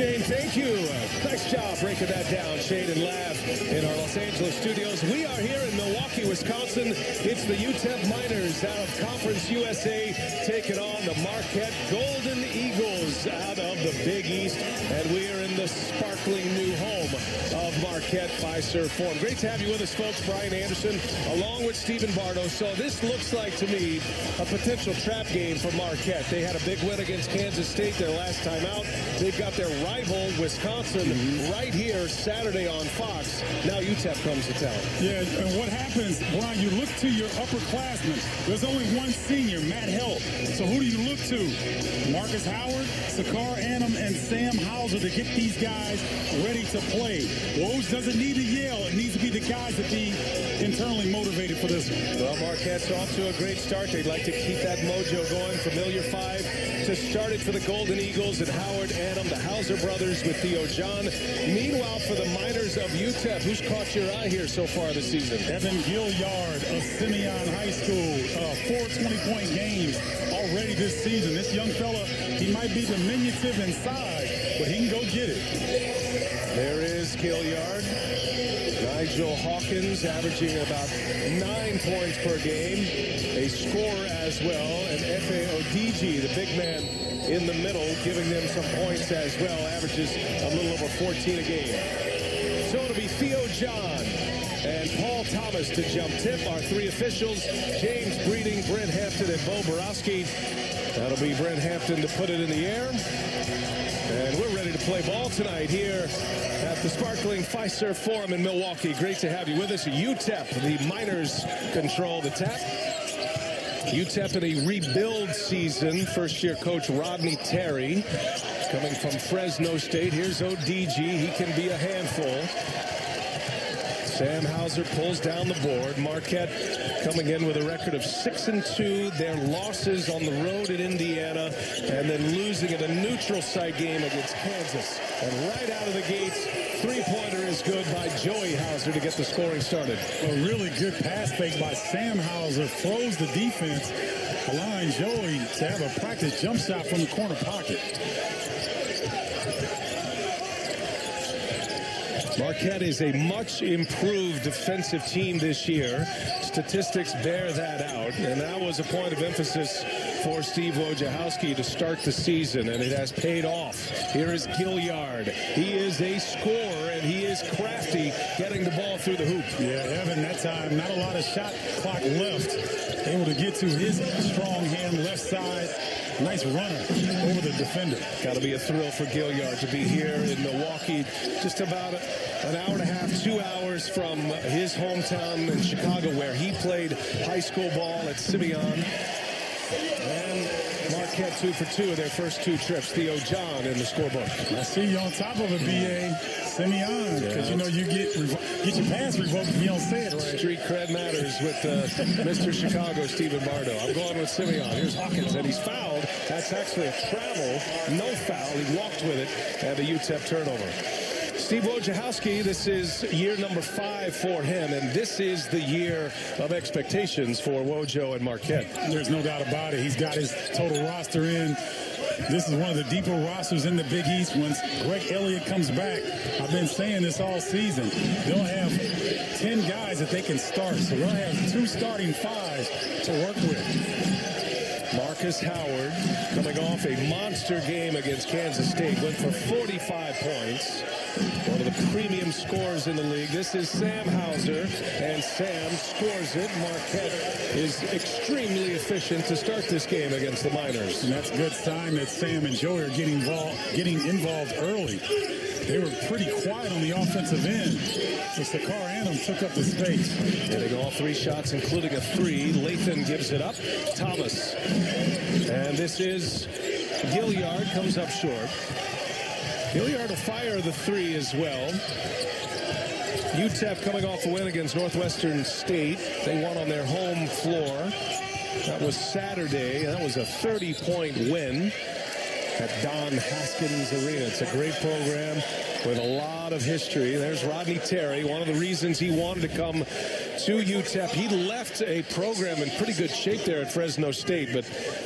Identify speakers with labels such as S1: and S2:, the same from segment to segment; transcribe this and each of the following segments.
S1: Shane, thank you. Nice job breaking that down, Shane and Lav, in our Los Angeles studios. We are here in Milwaukee, Wisconsin. It's the UTEP Miners out of Conference USA taking on the Marquette Golden Eagles out of the Big East. And we are in the sparkling new home of Marquette Fiserv Forum. Great to have you with us, folks. Brian Anderson, along with Stephen Bardo. So this looks like, to me, a potential trap game for Marquette. They had a big win against Kansas State their last time out. They've got their rival, Wisconsin, right here Saturday on Fox. Now UTEP comes to town.
S2: Yeah, and what happens, Brian, you look to your upperclassmen. There's only one senior, Matt Helt. So who do you look to? Marcus Howard, Sakar Annam, and Sam Hauser to get these guys ready to play. Woj doesn't need to yell. It needs to be the guys that be internally motivated for this one.
S1: Well, Marquette's off to a great start. They'd like to keep that mojo going. Familiar five to start it for the Golden Eagles and Howard, Annam, the Hauser brothers with Theo John. Meanwhile, for the Miners of UTEP, who's caught your eye here so far this season?
S2: Evan Gilliard of Simeon High School. 4 20-point games already this season. This young fella, he might be diminutive inside, but he can go get it.
S1: There is Gilliard. Nigel Hawkins averaging about 9 points per game. A scorer as well. And Efe Odiji, the big man in the middle, giving them some points as well. Averages a little over 14 a game. So it'll be Theo John and Paul Thomas to jump tip. Our three officials, James Breeding, Brent Hampton, and Bo Borowski. That'll be Brent Hampton to put it in the air. And we're ready to play ball tonight here at the sparkling Fiserv Forum in Milwaukee. Great to have you with us. UTEP, the Miners control the tap. UTEP in a rebuild season. First-year coach Rodney Terry coming from Fresno State. Here's ODG. He can be a handful. Sam Hauser pulls down the board. Marquette coming in with a record of 6-2. Their losses on the road in Indiana and then losing at a neutral site game against Kansas. And right out of the gates, three-pointer is good by Joey Hauser to get the scoring started.
S2: A really good pass fake by Sam Hauser. Throws the defense, allowing Joey to have a practice jump shot from the corner pocket.
S1: Marquette is a much improved defensive team this year. Statistics bear that out, and that was a point of emphasis for Steve Wojciechowski to start the season, and it has paid off. Here is Gilliard. He is a scorer, and he is crafty getting the ball through the hoop.
S2: Yeah, Evan, that time, not a lot of shot clock left. Able to get to his strong hand left side. Nice runner over the defender.
S1: Got to be a thrill for Gilliard to be here in Milwaukee, just about an hour and a half, 2 hours from his hometown in Chicago, where he played high school ball at Simeon. And Marquette 2 for 2 of their first 2 trips. Theo John in the scorebook.
S2: I see you on top of it, B.A. Simeon, because you know you get your pass revoked if you don't say it right.
S1: Street cred matters with Mr. Chicago, Stephen Bardo. I'm going with Simeon. Here's Hawkins, and he's fouled. That's actually a travel. No foul. He walked with it, and a UTEP turnover. Steve Wojciechowski, this is year number 5 for him, and this is the year of expectations for Wojo and Marquette.
S2: There's no doubt about it. He's got his total roster in. This is one of the deeper rosters in the Big East. Once Greg Elliott comes back, I've been saying this all season, they'll have 10 guys that they can start. So they'll have 2 starting 5s to work with.
S1: Marcus Howard coming off a monster game against Kansas State. Went for 45 points. One of the premium scorers in the league. This is Sam Hauser, and Sam scores it. Marquette is extremely efficient to start this game against the Miners.
S2: And that's a good sign that Sam and Joey are getting involved early. They were pretty quiet on the offensive end. So Sakar Annam took up the space.
S1: Hitting all 3 shots, including a 3. Lathan gives it up. Thomas. And this is Gilliard, comes up short. Gilliard will fire the 3 as well. UTEP coming off a win against Northwestern State. They won on their home floor. That was Saturday. That was a 30-point win at Don Haskins Arena. It's a great program with a lot of history. There's Rodney Terry, one of the reasons he wanted to come to UTEP. He left a program in pretty good shape there at Fresno State, but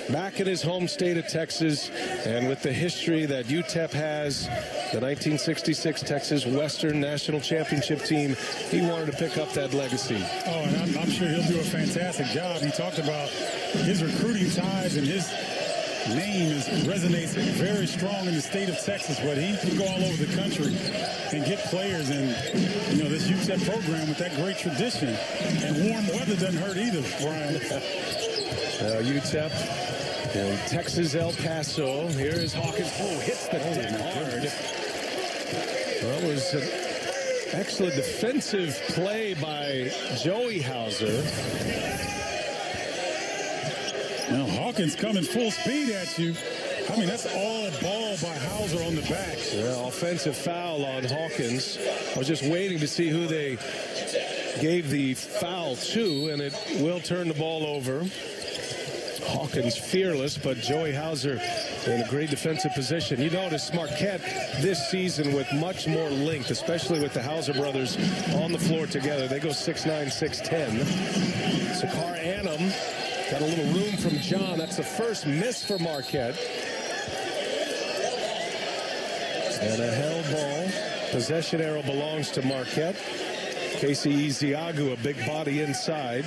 S1: back in his home state of Texas, and with the history that UTEP has, the 1966 Texas Western National Championship team, he wanted to pick up that legacy.
S2: Oh, and I'm sure he'll do a fantastic job. He talked about his recruiting ties, and his name resonates very strong in the state of Texas, but he can go all over the country and get players. And, you know, this UTEP program with that great tradition, and warm weather doesn't hurt either, Brian.
S1: UTEP and Texas El Paso. Here is Hawkins. Oh, hits the deck hard. That was an excellent defensive play by Joey Hauser.
S2: Now Hawkins coming full speed at you. I mean, that's all ball by Hauser on the back.
S1: Yeah, offensive foul on Hawkins. I was just waiting to see who they gave the foul to, and it will turn the ball over. Hawkins fearless, but Joey Hauser in a great defensive position. You notice Marquette this season with much more length, especially with the Hauser brothers on the floor together. They go 6'9", 6'10". Sakar Annam got a little room from John. That's the first miss for Marquette. And a held ball. Possession arrow belongs to Marquette. Casey Ezeagu, a big body inside,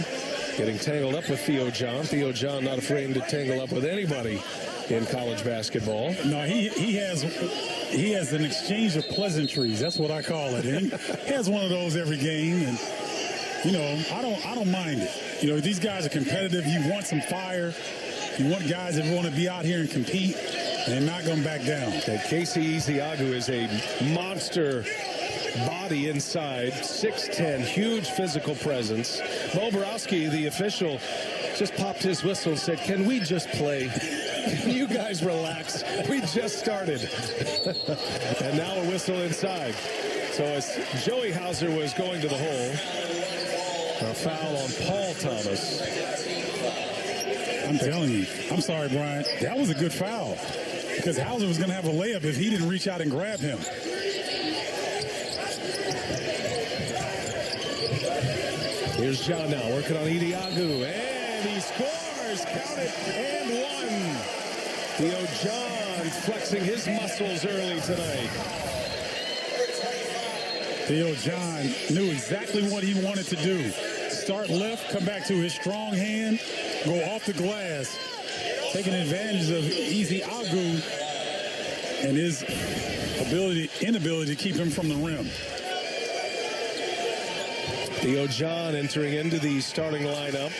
S1: getting tangled up with Theo John. Theo John not afraid to tangle up with anybody in college basketball.
S2: No, he has an exchange of pleasantries. That's what I call it. And he has one of those every game, and you know, I don't mind it. You know, these guys are competitive. You want some fire. You want guys that want to be out here and compete, and they're not going to back down.
S1: And Casey Ezeagu is a monster body inside, 6'10", huge physical presence. Bo Borowski, the official, just popped his whistle and said, "Can we just play? Can you guys relax? We just started." And now a whistle inside. So as Joey Hauser was going to the hole, a foul on Paul Thomas.
S2: I'm telling you, I'm sorry, Brian. That was a good foul, because Hauser was going to have a layup if he didn't reach out and grab him.
S1: Here's John now working on Ezeagu, and he scores. Count it, and one. Theo John flexing his muscles early tonight.
S2: Theo John knew exactly what he wanted to do. Start left, come back to his strong hand, go off the glass, taking advantage of Ezeagu and his inability to keep him from the rim.
S1: Theo John entering into the starting lineup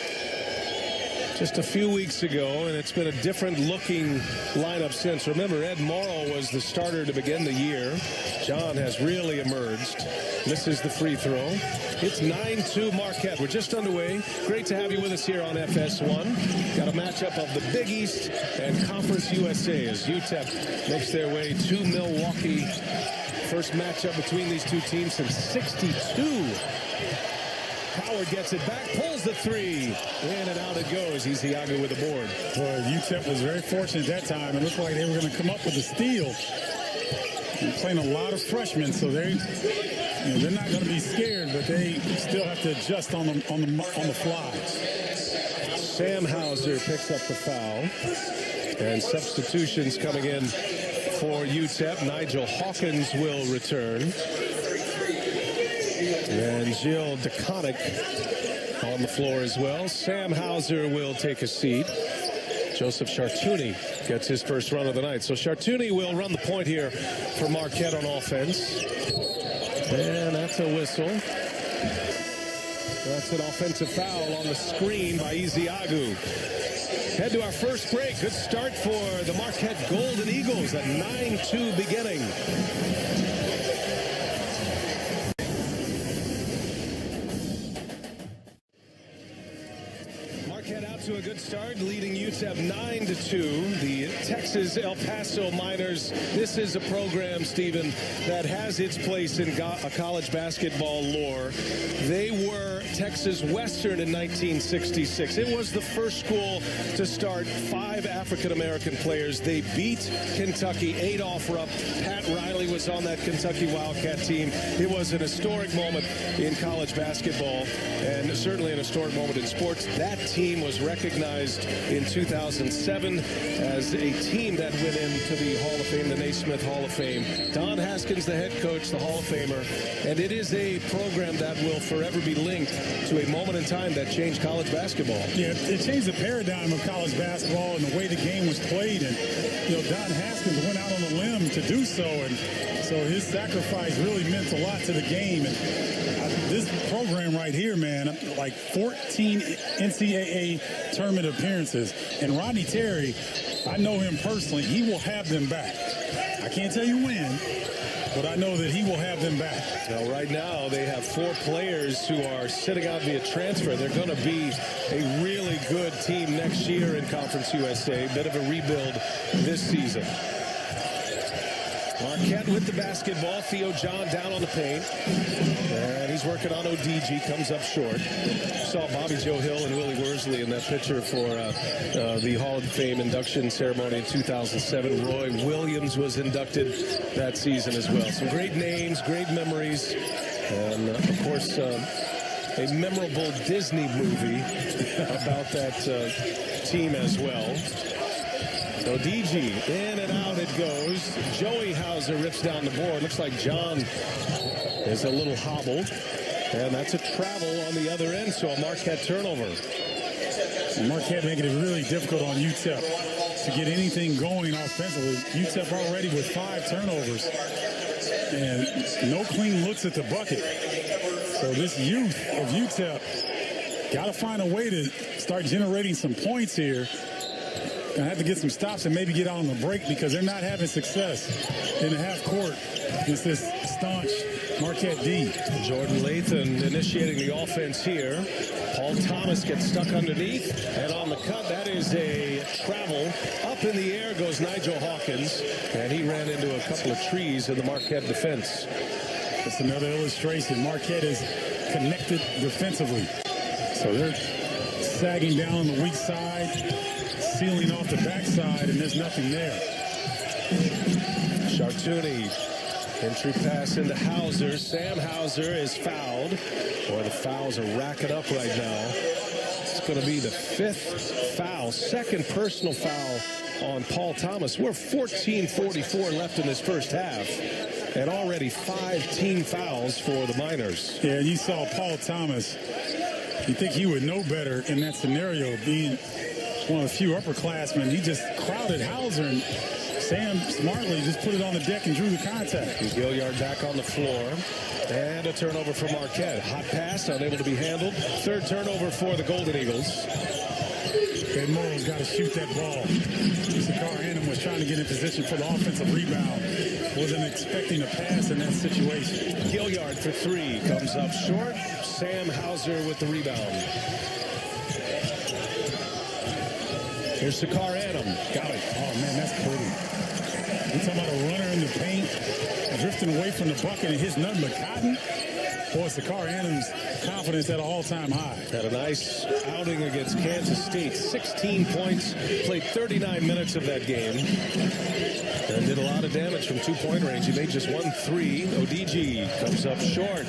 S1: just a few weeks ago, and it's been a different looking lineup since. Remember, Ed Morrow was the starter to begin the year. John has really emerged. Misses the free throw. It's 9-2 Marquette. We're just underway. Great to have you with us here on FS1. Got a matchup of the Big East and Conference USA as UTEP makes their way to Milwaukee. First matchup between these two teams since '62. Howard gets it back, pulls the three. In and out it goes. Ezeagu with the board.
S2: Well, UTEP was very fortunate that time. It looked like they were going to come up with a steal. They're playing a lot of freshmen, so they're not going to be scared, but they still have to adjust on the fly.
S1: Sam Hauser picks up the foul. And substitutions coming in for UTEP. Nigel Hawkins will return. And Jill DeConnick on the floor as well. Sam Hauser will take a seat. Joseph Chartouni gets his first run of the night. So Chartouni will run the point here for Marquette on offense. And that's a whistle. That's an offensive foul on the screen by Ezeagu. Head to our first break. Good start for the Marquette Golden Eagles. A 9-2 beginning. Marquette out to a good good start, leading UTEP 9-2. The Texas El Paso Miners. This is a program, Stephen, that has its place in college basketball lore. They were Texas Western in 1966. It was the first school to start 5 African-American players. They beat Kentucky. Adolph Rupp, Pat Riley was on that Kentucky Wildcat team. It was an historic moment in college basketball and certainly an historic moment in sports. That team was recognized in 2007 as a team that went into the Hall of Fame, the Naismith Hall of Fame. Don Haskins, the head coach, the Hall of Famer, and it is a program that will forever be linked to a moment in time that changed college basketball.
S2: Yeah, it changed the paradigm of college basketball and the way the game was played. And, Don Haskins went out on a limb to do so. And so his sacrifice really meant a lot to the game. And this program right here, man, like 14 NCAA tournament appearances. And Rodney Terry, I know him personally. He will have them back. I can't tell you when, but I know that he will have them back.
S1: Now, right now, they have 4 players who are sitting out via transfer. They're going to be a really good team next year in Conference USA. Bit of a rebuild this season. Marquette with the basketball. Theo John down on the paint. And he's working on ODG. Comes up short. Saw Bobby Joe Hill and Willie Worsley in that picture for the Hall of Fame induction ceremony in 2007. Roy Williams was inducted that season as well. Some great names, great memories. And, of course, a memorable Disney movie about that team as well. So DG, in and out it goes. Joey Hauser rips down the board. Looks like John is a little hobbled. And that's a travel on the other end, so a Marquette turnover.
S2: Marquette making it really difficult on UTEP to get anything going offensively. UTEP already with 5 turnovers. And no clean looks at the bucket. So this youth of UTEP got to find a way to start generating some points here. Gonna have to get some stops and maybe get out on the break because they're not having success in the half court against this staunch Marquette D.
S1: Jordan Lathan initiating the offense here. Paul Thomas gets stuck underneath, and on the cut, that is a travel. Up in the air goes Nigel Hawkins, and he ran into a couple of trees in the Marquette defense.
S2: That's another illustration. Marquette is connected defensively. So they're sagging down on the weak side, sealing off the backside, and there's nothing there.
S1: Chartouni, entry pass into Hauser. Sam Hauser is fouled, or the fouls are racking up right now. It's going to be the 5th foul, 2nd personal foul on Paul Thomas. We're 14:44 left in this first half, and already 5 team fouls for the Miners.
S2: Yeah, you saw Paul Thomas. You think he would know better in that scenario, being one of the few upperclassmen. He just crowded Hauser, and Sam smartly just put it on the deck and drew the contact.
S1: Gilliard back on the floor. And a turnover for Marquette. Hot pass, unable to be handled. 3rd turnover for the Golden Eagles.
S2: Ed Morrow's got to shoot that ball. Sakar Annam was trying to get in position for the offensive rebound. Wasn't expecting a pass in that situation.
S1: Gilliard for 3. Comes up short. Sam Hauser with the rebound. Here's Sakar Annam. Got it.
S2: Oh, man, that's pretty. You're talking about a runner in the paint, drifting away from the bucket and hits nothing but cotton. Boy, Sakar Annam's confidence at an all-time high.
S1: Had a nice outing against Kansas State. 16 points, played 39 minutes of that game, and did a lot of damage from 2-point range. He made just 1 3. ODG comes up short.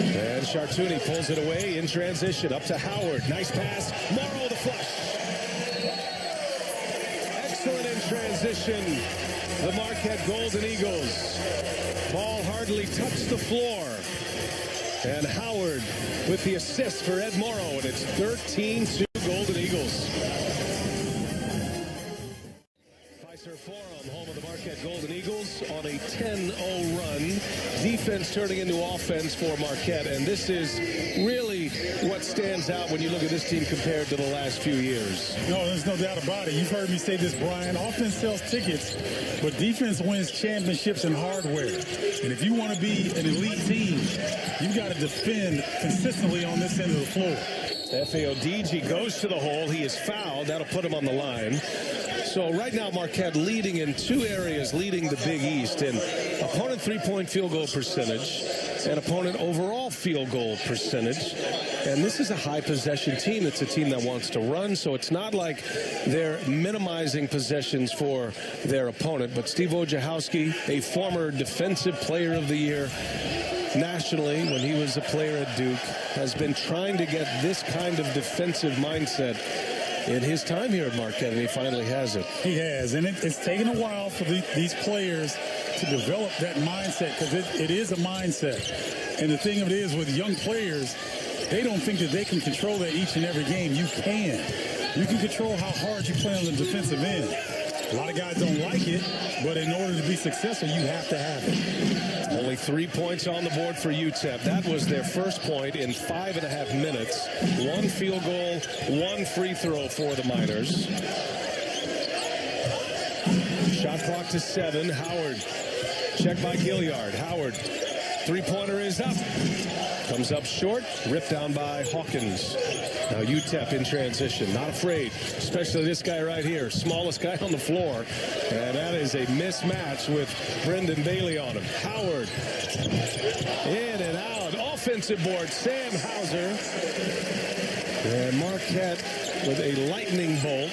S1: And Chartouni pulls it away in transition. Up to Howard. Nice pass. Morrow the flush. Excellent in transition. The Marquette Golden Eagles. Ball hardly touched the floor. And Howard with the assist for Ed Morrow, and it's 13-2 Golden Eagles. Fiserv Forum, home of the Marquette Golden Eagles, on a 10-0 run. Defense turning into offense for Marquette, and this is really what stands out when you look at this team compared to the last few years.
S2: No, there's no doubt about it. You've heard me say this, Brian. Offense sells tickets, but defense wins championships and hardware. And if you want to be an elite team, you've got to defend consistently on this end of the floor.
S1: FAODG goes to the hole. He is fouled. That'll put him on the line. So right now, Marquette leading in two areas, leading the Big East in opponent three-point field goal percentage and opponent overall field goal percentage. And this is a high possession team. It's a team that wants to run, so it's not like they're minimizing possessions for their opponent. But Steve Wojciechowski, a former Defensive Player of the Year nationally when he was a player at Duke, has been trying to get this kind of defensive mindset in his time here at Marquette, and he finally has it.
S2: He has, and it's taken a while for these players to develop that mindset, because it is a mindset. And the thing of it is, with young players, they don't think that they can control that each and every game. You can. You can control how hard you play on the defensive end. A lot of guys don't like it, but in order to be successful, you have to have it.
S1: Only 3 points on the board for UTEP. That was their first point in 5.5 minutes. 1 field goal, 1 free throw for the Miners. Shot clock to 7. Howard. Check by Gilliard. Howard. Three-pointer is up. Comes up short. Ripped down by Hawkins. Now UTEP in transition. Not afraid. Especially this guy right here. Smallest guy on the floor. And that is a mismatch with Brendan Bailey on him. Howard. In and out. Offensive board. Sam Hauser. And Marquette with a lightning bolt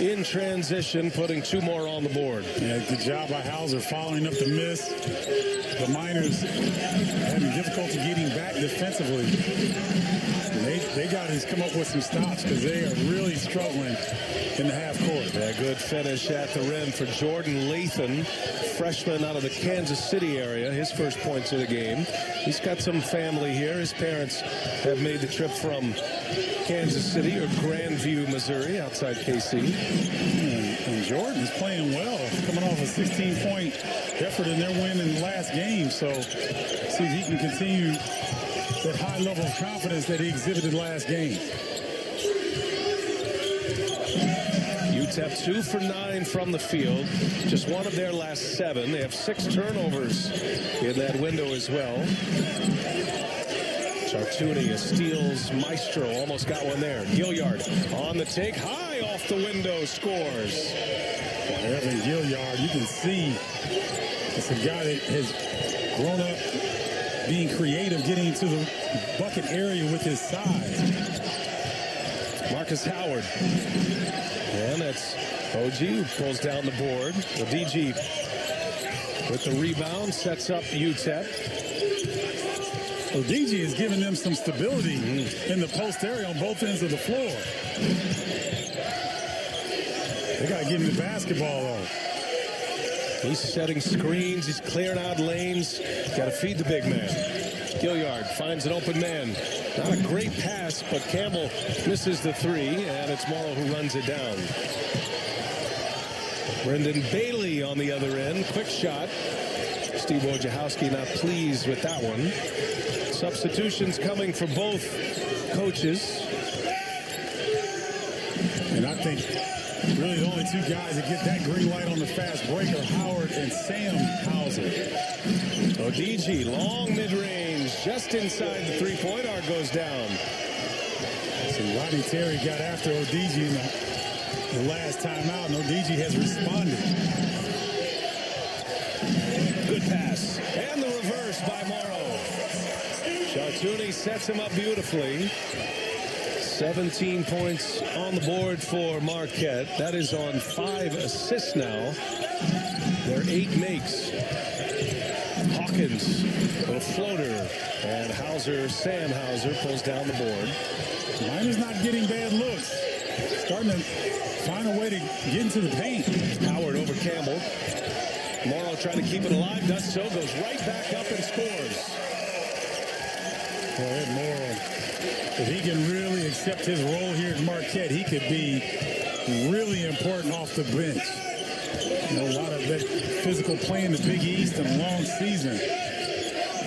S1: in transition, putting 2 more on the board.
S2: Yeah, good job by Hauser following up the miss. The Miners having difficulty getting back defensively. They got to come up with some stops, because they are really struggling in the half court.
S1: A good finish at the rim for Jordan Lathan, freshman out of the Kansas City area. His first points of the game. He's got some family here. His parents have made the trip from Kansas City or Grandview, Missouri, outside KC.
S2: And Jordan is playing well, coming off a 16-point effort in their win in the last game. So see if he can continue that high level of confidence that he exhibited last game.
S1: UTEP 2 for 9 from the field. Just one of their last 7. They have 6 turnovers in that window as well. Chartuni, a steals maestro, almost got one there. Gilliard on the take, high off the window, scores.
S2: Evan Gilliard, you can see it's a guy that has grown up being creative, getting into the bucket area with his size.
S1: Marcus Howard. And that's OG who pulls down the board. The DG with the rebound sets up UTEP.
S2: Well, DG is giving them some stability in the post area on both ends of the floor. They got to give him the basketball off.
S1: He's setting screens. He's clearing out lanes. Got to feed the big man. Gilliard finds an open man. Not a great pass, but Campbell misses the 3, and it's Morrow who runs it down. Brendan Bailey on the other end. Quick shot. Steve Wojciechowski not pleased with that one. Substitutions coming for both coaches.
S2: And I think really the only 2 guys that get that green light on the fast break are Howard and Sam Hauser.
S1: ODG, long mid-range, just inside the 3-point arc, goes down.
S2: So Rodney Terry got after ODG in the last time out, and ODG has responded.
S1: Good pass. And the reverse by Morrow. Chartuni sets him up beautifully. 17 points on the board for Marquette. That is on 5 assists now. Their 8 makes. Hawkins, a floater. And Hauser, Sam Hauser, pulls down the board.
S2: Miners not getting bad looks. Starting to find a way to get into the paint.
S1: Howard over Campbell. Morrow trying to keep it alive. Does so. Goes right back up and scores.
S2: Well, Ed Morrow, if he can really accept his role here at Marquette, he could be really important off the bench. You know, a lot of that physical play in the Big East and a long season.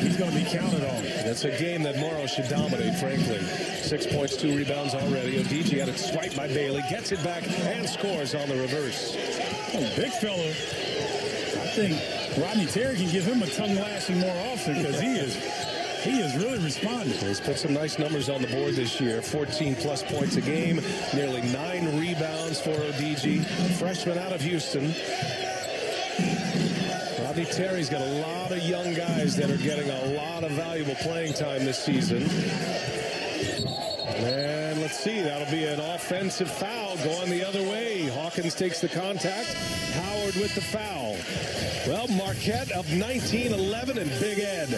S2: He's going to be counted on.
S1: That's a game that Morrow should dominate, frankly. 6 points, 2 rebounds already. ODG had it swiped by Bailey, gets it back, and scores on the reverse.
S2: Oh, big fella. I think Rodney Terry can give him a tongue lashing more often, because he is He has really responded.
S1: He's put some nice numbers on the board this year. 14-plus points a game, nearly 9 rebounds for ODG. Freshman out of Houston. Rodney Terry's got a lot of young guys that are getting a lot of valuable playing time this season. And let's see, that'll be an offensive foul going the other way. Hawkins takes the contact. Howard with the foul. Well, Marquette up 19-11, and Big Ed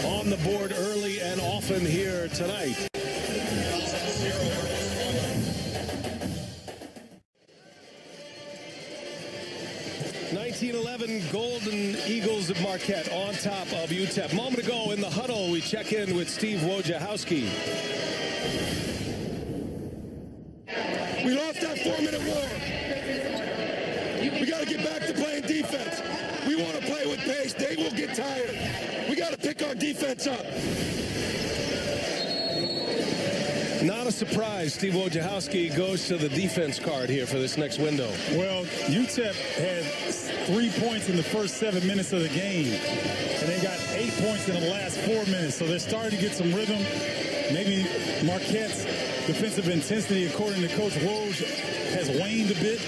S1: on the board early and often here tonight. Golden Eagles of Marquette on top of UTEP. Moment ago in the huddle, we check in with Steve Wojciechowski.
S3: We lost that 4-minute war. We got to get back to playing defense. We want to play with pace. They will get tired. We got to pick our defense up.
S1: Not a surprise, Steve Wojciechowski goes to the defense card here for this next window.
S2: Well, UTEP had 3 points in the first 7 minutes of the game, and they got 8 points in the last 4 minutes, so they're starting to get some rhythm. Maybe Marquette's defensive intensity, according to Coach Woj, has waned a bit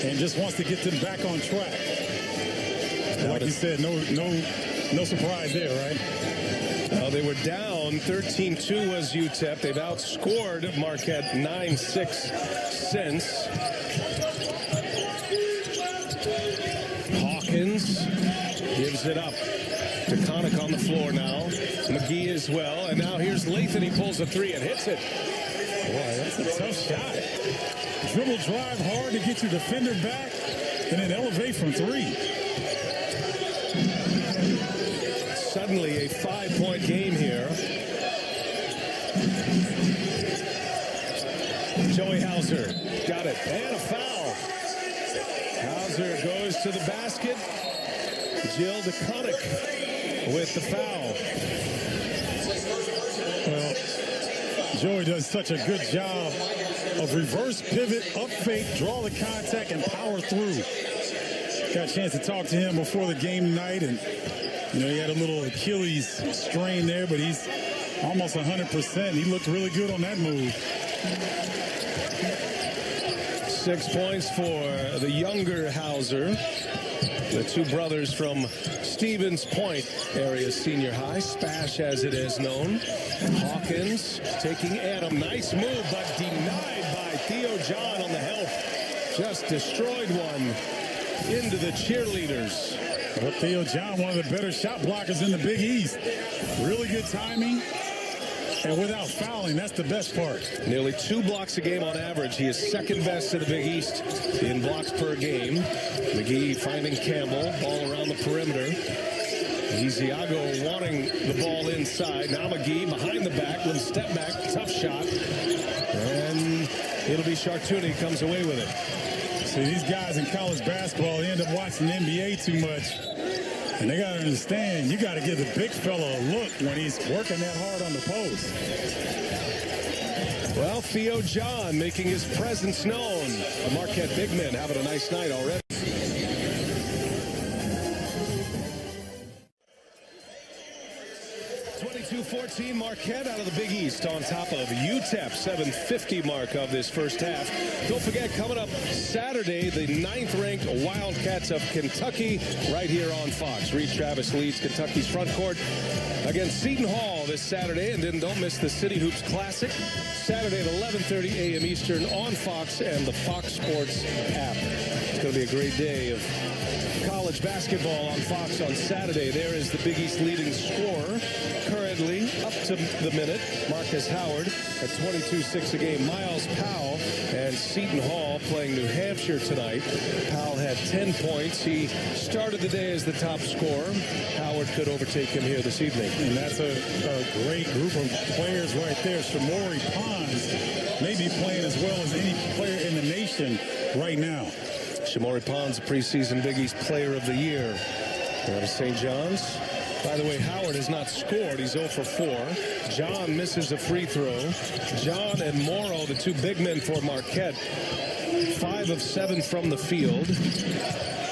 S2: and just wants to get them back on track. Like you said, no surprise there, right?
S1: They were down 13-2 was UTEP. They've outscored Marquette 9-6 since. Hawkins gives it up to Connick on the floor now. McGee as well. And now here's Lathan. He pulls a three and hits it.
S2: Boy, that's a tough shot. Dribble drive hard to get your defender back and then elevate from three.
S1: Suddenly a 5-point game here. Joey Hauser got it. And a foul. Hauser goes to the basket. Jill DeConnick with the foul.
S2: Well, Joey does such a good job of reverse pivot, up fake, draw the contact, and power through. Got a chance to talk to him before the game tonight, and you know, he had a little Achilles strain there, but he's almost 100%. He looked really good on that move.
S1: 6 points for the younger Hauser. The two brothers from Stevens Point area senior high, Spash as it is known. Hawkins taking Adam. Nice move, but denied by Theo John on the help. Just destroyed one into the cheerleaders.
S2: Well, Theo John, one of the better shot blockers in the Big East. Really good timing. And without fouling, that's the best part.
S1: Nearly 2 blocks a game on average. He is second best in the Big East in blocks per game. McGee finding Campbell. Ball around the perimeter. Eziago wanting the ball inside. Now McGee behind the back with a step back. Tough shot. And it'll be Chartuni comes away with it.
S2: See, these guys in college basketball, they end up watching the NBA too much. And they got to understand, you got to give the big fella a look when he's working that hard on the post.
S1: Well, Theo John making his presence known. The Marquette big men having a nice night already. Marquette out of the Big East on top of UTEP. 7:50 mark of this first half. Don't forget, coming up Saturday, the 9th-ranked Wildcats of Kentucky right here on Fox. Reed Travis leads Kentucky's front court against Seton Hall this Saturday. And then don't miss the City Hoops Classic Saturday at 11:30 a.m. Eastern on Fox and the Fox Sports app. It's going to be a great day of college basketball on Fox on Saturday. There is the Big East leading scorer, currently up to the minute, Marcus Howard at 22-6 a game. Miles Powell and Seton Hall playing New Hampshire tonight. Powell had 10 points. He started the day as the top scorer. Howard could overtake him here this evening.
S2: And that's a great group of players right there. Shamori Pons may be playing as well as any player in the nation right now.
S1: Shamori Pons, preseason Big East Player of the Year out of St. John's. By the way, Howard has not scored. He's 0 for 4. John misses a free throw. John and Morrow, the two big men for Marquette, 5 of 7 from the field.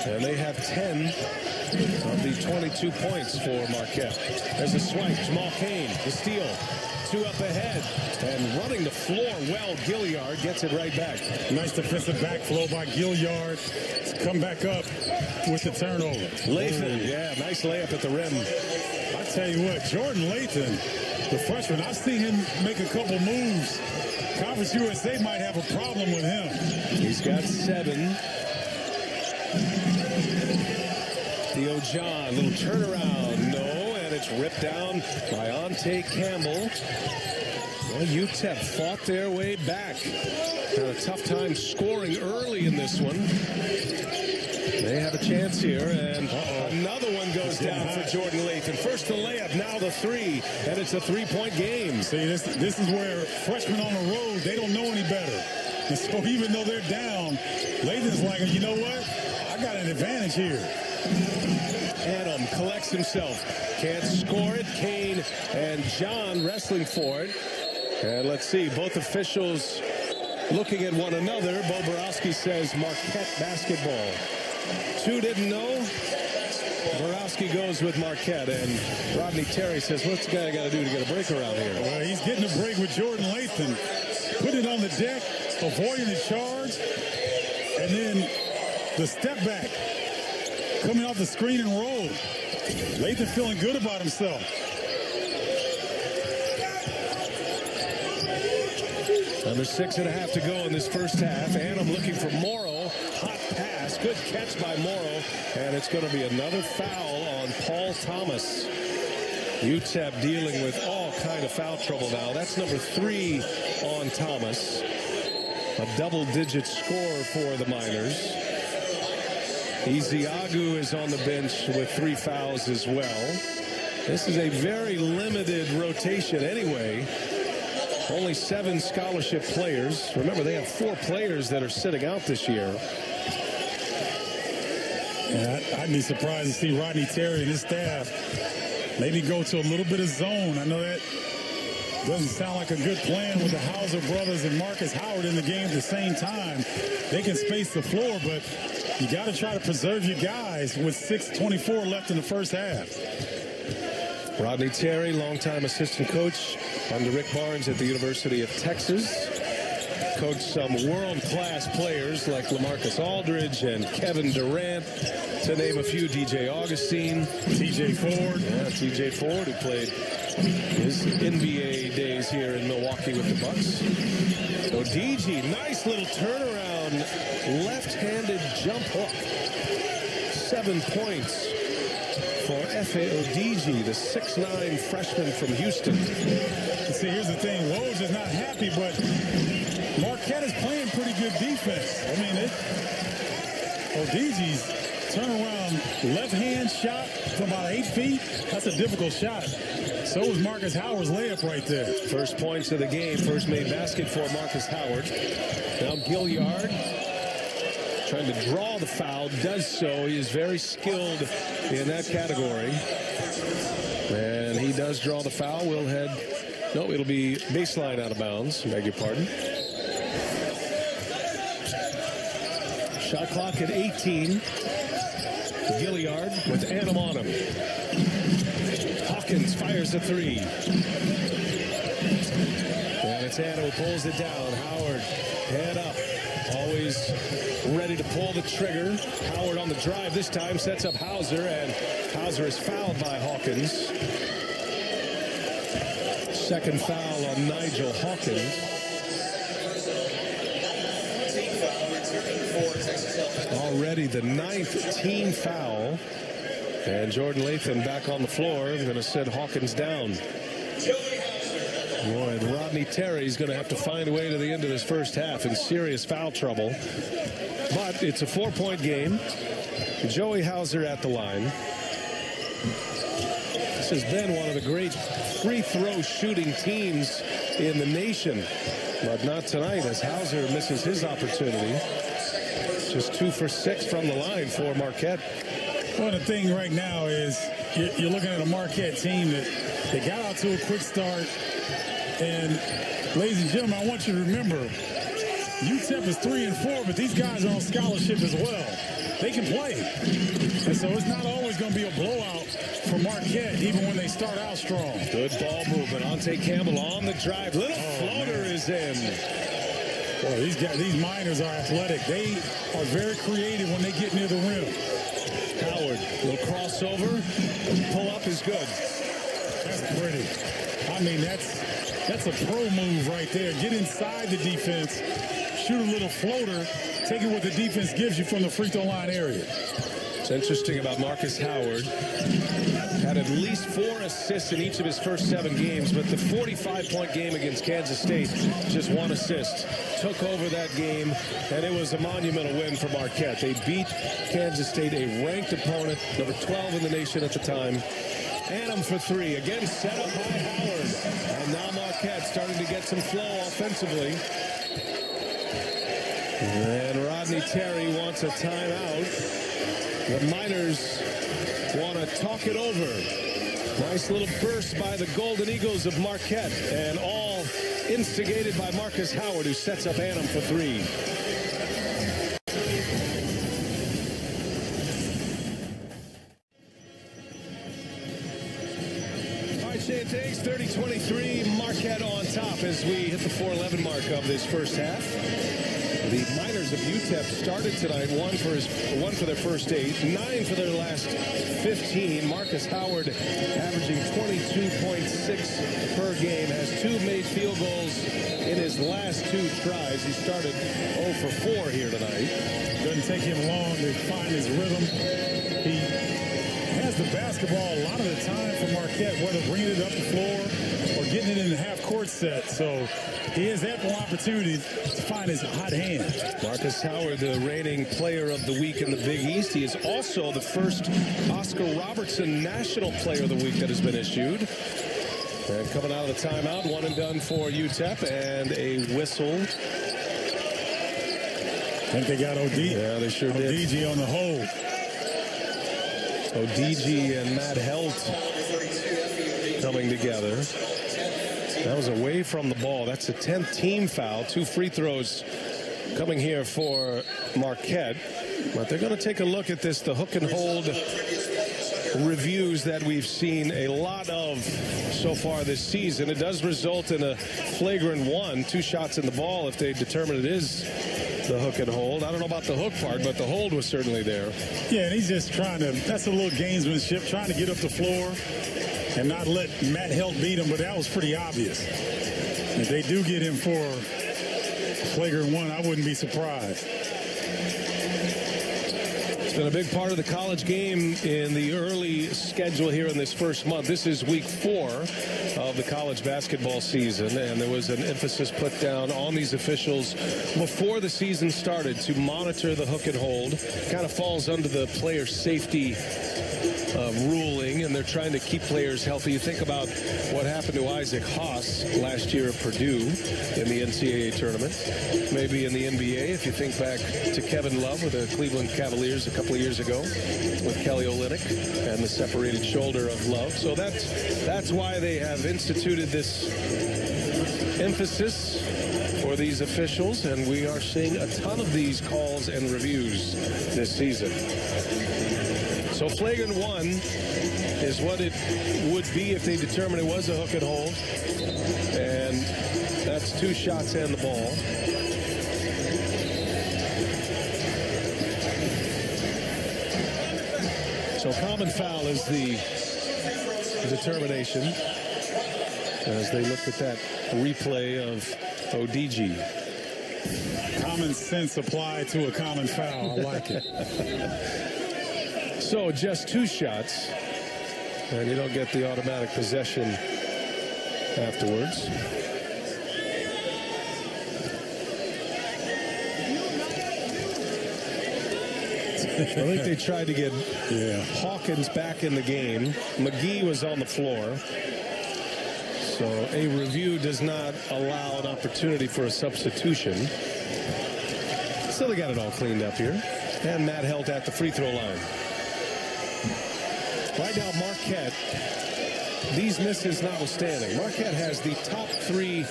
S1: And they have 10 of the 22 points for Marquette. There's a swipe. Jamal Cain, the steal. 2 up ahead. And running the floor well, Gilliard gets it right back.
S2: Nice defensive backflow by Gilliard to come back up with the turnover.
S1: Lathan, yeah, nice layup at the rim.
S2: I tell you what, Jordan Lathan, the freshman, I've seen him make a couple moves. Conference USA might have a problem with him.
S1: He's got 7. Theo John, little turnaround, no, and it's ripped down by Ante Campbell. Well, UTEP fought their way back. Had a tough time scoring early in this one. They have a chance here, and another one goes down for Jordan Lathan. First the layup, now the 3, and it's a 3-point game.
S2: See, this is where freshmen on the road, they don't know any better. And so even though they're down, Lathan's like, you know what? I got an advantage here.
S1: Adam collects himself. Can't score it. Cain and John wrestling for it. And let's see, both officials looking at one another. Bo Borowski says Marquette basketball. 2 didn't know. Borowski goes with Marquette. And Rodney Terry says, what's the guy got to do to get a break around here?
S2: Well, he's getting a break with Jordan Lathan. Put it on the deck, avoiding the charge. And then the step back. Coming off the screen and roll. Lathan feeling good about himself.
S1: Under 6.5 to go in this first half. And I'm looking for Morrow. Hot pass. Good catch by Morrow. And it's going to be another foul on Paul Thomas. UTEP dealing with all kind of foul trouble now. That's number 3 on Thomas. A double-digit score for the Miners. Iziagu is on the bench with 3 fouls as well. This is a very limited rotation anyway. Only 7 scholarship players. Remember, they have 4 players that are sitting out this year.
S2: Yeah, I'd be surprised to see Rodney Terry and his staff maybe go to a little bit of zone. I know that doesn't sound like a good plan with the Hauser brothers and Marcus Howard in the game at the same time. They can space the floor, but you got to try to preserve your guys with 6:24 left in the first half.
S1: Rodney Terry, longtime assistant coach under Rick Barnes at the University of Texas. Coached some world-class players like LaMarcus Aldridge and Kevin Durant, to name a few. DJ Augustine.
S2: TJ Ford.
S1: Yeah, TJ Ford, who played his NBA days here in Milwaukee with the Bucks. Odigi, nice little turnaround, left-handed jump hook. 7 points for Efe Odigi, the 6'9" freshman from Houston.
S2: See, here's the thing. Woj is not happy, but Marquette is playing pretty good defense. I mean, Odigi's turnaround left-hand shot from about 8 feet. That's a difficult shot. So was Marcus Howard's layup right there.
S1: First points of the game. First made basket for Marcus Howard. Now Gilliard trying to draw the foul. Does so. He is very skilled in that category. And he does draw the foul. We'll head... No, it'll be baseline out of bounds. Beg your pardon. Shot clock at 18. Gilliard with Adam on him. Hawkins fires a 3. And it's Adam who pulls it down. Howard, head up. Always ready to pull the trigger. Howard on the drive this time sets up Hauser, and Hauser is fouled by Hawkins. Second foul on Nigel Hawkins. Already the 9th team foul. And Jordan Lathan back on the floor. I'm going to set Hawkins down. Boy, and Rodney Terry's going to have to find a way to the end of this first half in serious foul trouble. But it's a 4-point game. Joey Hauser at the line. This has been one of the great free throw shooting teams in the nation. But not tonight, as Hauser misses his opportunity. Just 2 for 6 from the line for Marquette.
S2: Well, the thing right now is you're looking at a Marquette team that they got out to a quick start. And, ladies and gentlemen, I want you to remember, UTEP is 3-4, but these guys are on scholarship as well. They can play. And so it's not always going to be a blowout for Marquette, even when they start out strong.
S1: Good ball movement. Ante Campbell on the drive. Little floater is in.
S2: Boy, these Miners are athletic. They are very creative when they get near the rim.
S1: Howard, little crossover. Pull up is good.
S2: That's pretty. I mean, that's a pro move right there. Get inside the defense, shoot a little floater, take it what the defense gives you from the free throw line area.
S1: It's interesting about Marcus Howard. Had at least 4 assists in each of his first 7 games, but the 45-point game against Kansas State, just 1 assist. Took over that game, and it was a monumental win for Marquette. They beat Kansas State, a ranked opponent, number 12 in the nation at the time. Annam for 3, again set up by Howard. And now Marquette starting to get some flow offensively. And Rodney Terry wants a timeout. The Miners want to talk it over. Nice little burst by the Golden Eagles of Marquette, and all instigated by Marcus Howard, who sets up Annam for 3. Shea takes 30-23, Marquette on top as we hit the 4:11 mark of this first half. The Miners of UTEP started tonight, one for their first 8, 9 for their last 15. Marcus Howard averaging 22.6 per game, has 2 made field goals in his last 2 tries. He started 0 for 4 here tonight.
S2: Doesn't take him long to find his rhythm. He has the basketball a lot of the time for Marquette, whether bringing it up the floor or getting it in the half-court set. So he has ample opportunity to find his hot hand.
S1: Marcus Howard, the reigning player of the week in the Big East. He is also the first Oscar Robertson National Player of the Week that has been issued. And coming out of the timeout, 1 and done for UTEP, and a whistle.
S2: I think they got OD.
S1: Yeah, they sure did.
S2: ODG on the hold.
S1: ODG and Matt Helt coming together. That was away from the ball. That's a 10th team foul. 2 free throws coming here for Marquette. But they're going to take a look at this, the hook and hold reviews that we've seen a lot of so far this season. It does result in a flagrant 1, 2 shots in the ball if they determine it is the hook and hold. I don't know about the hook part, but the hold was certainly there.
S2: Yeah, and he's just trying to, that's a little gamesmanship, trying to get up the floor and not let Matt Helt beat him, but that was pretty obvious. If they do get him for flagrant 1, I wouldn't be surprised.
S1: It's been a big part of the college game in the early schedule here in this first month. This is week 4 of the college basketball season, and there was an emphasis put down on these officials before the season started to monitor the hook and hold. Kind of falls under the player safety ruling, and they're trying to keep players healthy. You think about what happened to Isaac Haas last year at Purdue in the NCAA tournament. Maybe in the NBA, if you think back to Kevin Love with the Cleveland Cavaliers a couple of years ago with Kelly Olynyk and the separated shoulder of Love. So that's why they have instituted this emphasis for these officials, and we are seeing a ton of these calls and reviews this season. So flagrant 1 is what it would be if they determine it was a hook and hold. And that's 2 shots and the ball. So common foul is the determination as they looked at that replay of ODG.
S2: Common sense applied to a common foul. I like it.
S1: So just 2 shots, and you don't get the automatic possession afterwards. I think they tried to get Hawkins back in the game. McGee was on the floor. So a review does not allow an opportunity for a substitution. Still, they got it all cleaned up here. And Matt Helt at the free throw line. Right now, Marquette, these misses notwithstanding, Marquette has the top 3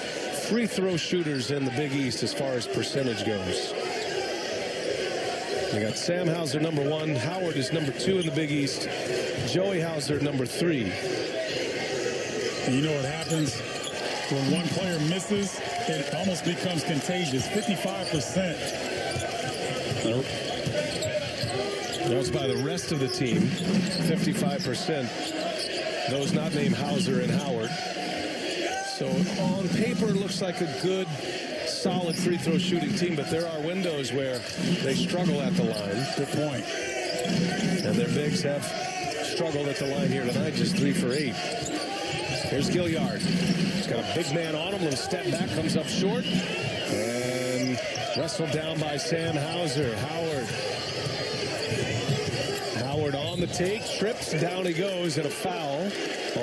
S1: free throw shooters in the Big East as far as percentage goes. We got Sam Hauser, number 1. Howard is number 2 in the Big East. Joey Hauser, number 3.
S2: And you know what happens when one player misses? It almost becomes contagious. 55%.
S1: That's by the rest of the team. 55%. Those not named Hauser and Howard. So on paper, it looks like a good, solid free throw shooting team, but there are windows where they struggle at the line.
S2: Good point.
S1: And their bigs have struggled at the line here tonight, just 3 for 8. Here's Gilliard. He's got a big man on him. Little step back, comes up short. And wrestled down by Sam Hauser. Howard on the take, trips, down he goes, and a foul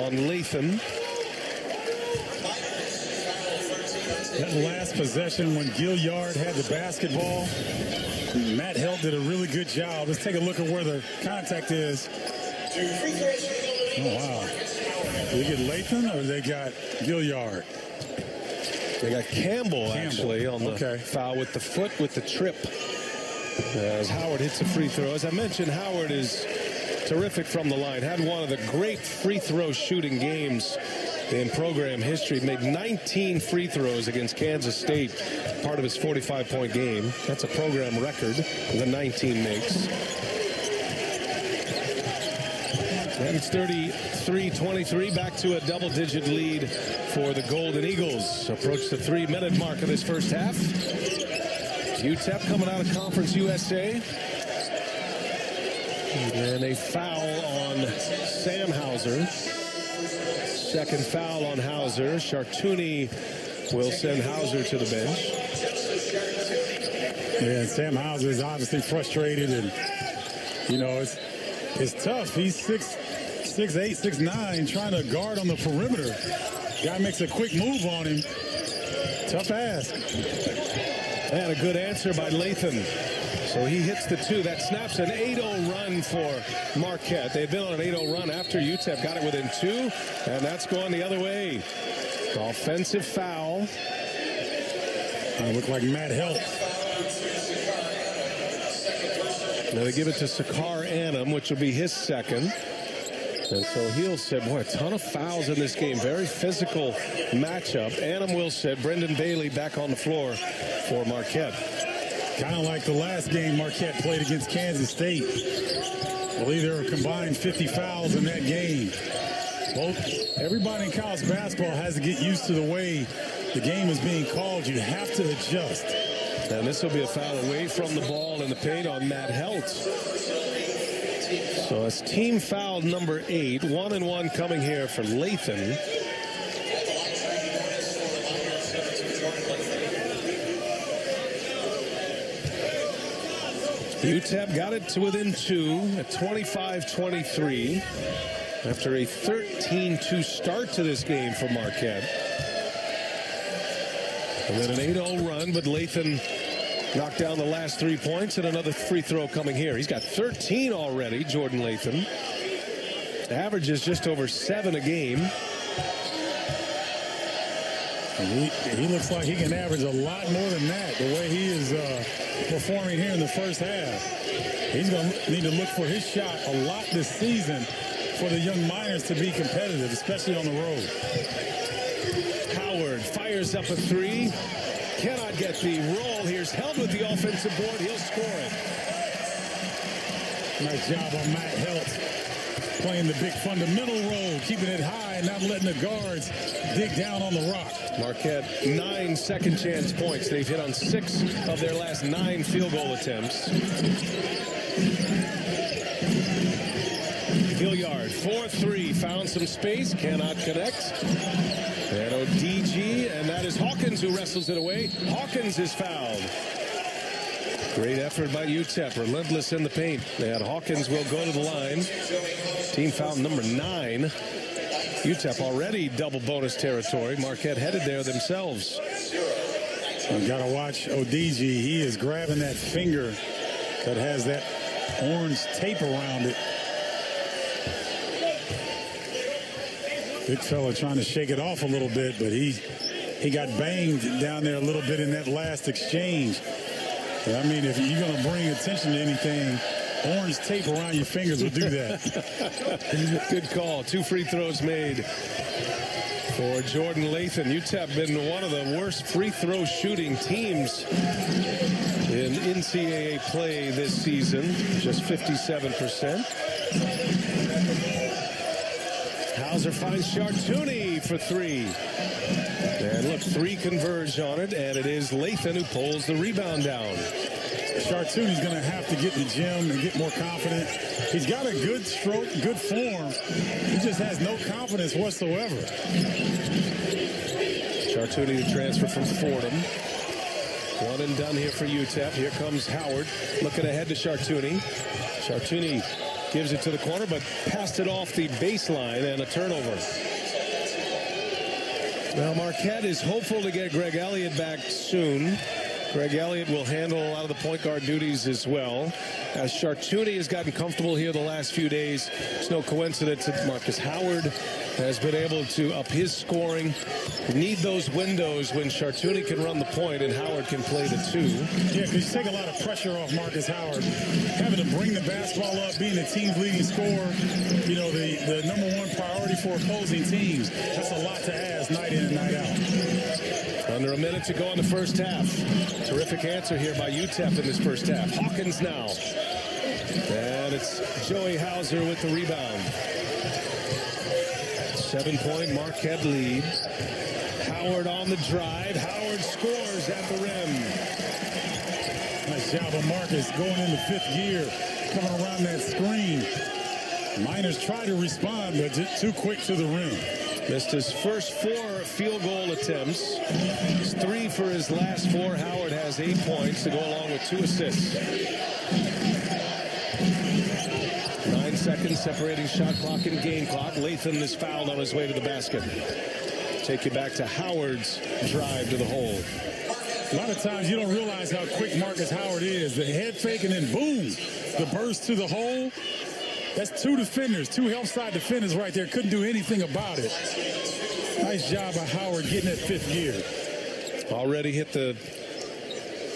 S1: on Latham.
S2: That last possession when Gilliard had the basketball, Matt Helt did a really good job. Let's take a look at where the contact is. Oh, wow. Did they get Latham or they got Gilliard?
S1: They got Campbell actually, on the foul with the foot, with the trip. As Howard hits a free throw. As I mentioned, Howard is terrific from the line. Had one of the great free throw shooting games in program history. Made 19 free throws against Kansas State, part of his 45-point game. That's a program record, the 19 makes. And it's 33-23, back to a double-digit lead for the Golden Eagles. Approach the 3-minute mark of this first half. UTEP coming out of Conference USA. And a foul on Sam Hauser. Second foul on Hauser. Chartouni will send Hauser to the bench.
S2: Yeah, Sam Hauser is obviously frustrated, and you know it's tough. He's 6'8", 6'9", trying to guard on the perimeter. Guy makes a quick move on him. Tough ask.
S1: And a good answer by Latham. So he hits the 2. That snaps an 8-0 run for Marquette. They've been on an 8-0 run after UTEP got it within 2, and that's going the other way. Offensive foul.
S2: Look like Matt Helt.
S1: Now they give it to Sakar Annam, which will be his second. And so he'll sit. Boy, a ton of fouls in this game. Very physical matchup. Annam will sit. Brendan Bailey back on the floor for Marquette.
S2: Kind of like the last game Marquette played against Kansas State. I believe there were combined 50 fouls in that game. Well, everybody in college basketball has to get used to the way the game is being called. You have to adjust.
S1: And this will be a foul away from the ball in the paint on Matt Helt. So it's team foul number 8. 1-1 coming here for Latham. UTEP got it to within 2 at 25-23 after a 13-2 start to this game for Marquette. And then an 8-0 run, but Latham knocked down the last 3 points, and another free throw coming here. He's got 13 already, Jordan Latham. Averages just over 7 a game.
S2: He looks like he can average a lot more than that, the way he is performing here in the first half. He's going to need to look for his shot a lot this season for the young Miners to be competitive, especially on the road.
S1: Howard fires up a 3. Cannot get the roll. Here's held with the offensive board. He'll score it.
S2: Nice job on Matt Helt, playing the big fundamental role, keeping it high and not letting the guards dig down on the rock.
S1: Marquette, 9 second chance points. They've hit on 6 of their last 9 field goal attempts. Gilliard, 4-3, found some space, cannot connect. And ODG, and that is Hawkins who wrestles it away. Hawkins is fouled. Great effort by UTEP, relentless in the paint. And Hawkins will go to the line. Team foul number 9. UTEP already double bonus territory. Marquette headed there themselves.
S2: You got to watch ODG. He is grabbing that finger that has that orange tape around it. Big fella trying to shake it off a little bit, but he he got banged down there a little bit in that last exchange. I mean, if you're going to bring attention to anything, orange tape around your fingers will do that.
S1: Good call. 2 free throws made for Jordan Lathan. UTEP been one of the worst free throw shooting teams in NCAA play this season. Just 57%. Hauser finds Chartouni for 3. And look, 3 converge on it, and it is Lathan who pulls the rebound down.
S2: Chartouni's going to have to get in the gym and get more confident. He's got a good stroke, good form. He just has no confidence whatsoever.
S1: Chartouni, the transfer from Fordham. 1 and done here for UTEP. Here comes Howard looking ahead to Chartouni. Chartouni gives it to the corner, but passed it off the baseline and a turnover. Now Marquette is hopeful to get Greg Elliott back soon. Greg Elliott will handle a lot of the point guard duties as well. As Chartouni has gotten comfortable here the last few days, it's no coincidence that Marcus Howard has been able to up his scoring. Need those windows when Chartouni can run the point and Howard can play the 2.
S2: Yeah, because you take a lot of pressure off Marcus Howard. Having to bring the basketball up, being the team's leading scorer, you know, the #1 priority for opposing teams. That's a lot to ask night in and night out.
S1: Under a minute to go in the first half. Terrific answer here by UTEP in this first half. Hawkins now. And it's Joey Hauser with the rebound. 7-point Marquette lead. Howard on the drive. Howard scores at the rim.
S2: Nice job of Marcus going into 5th gear, coming around that screen. Miners try to respond, but just too quick to the rim.
S1: Missed his first 4 field goal attempts. It's 3 for his last 4. Howard has 8 points to go along with 2 assists. 9 seconds separating shot clock and game clock. Lathan is fouled on his way to the basket. Take you back to Howard's drive to the hole.
S2: A lot of times you don't realize how quick Marcus Howard is. The head fake and then boom, the burst to the hole. That's 2 defenders, 2 help side defenders right there. Couldn't do anything about it. Nice job by Howard getting that 5th gear.
S1: Already hit the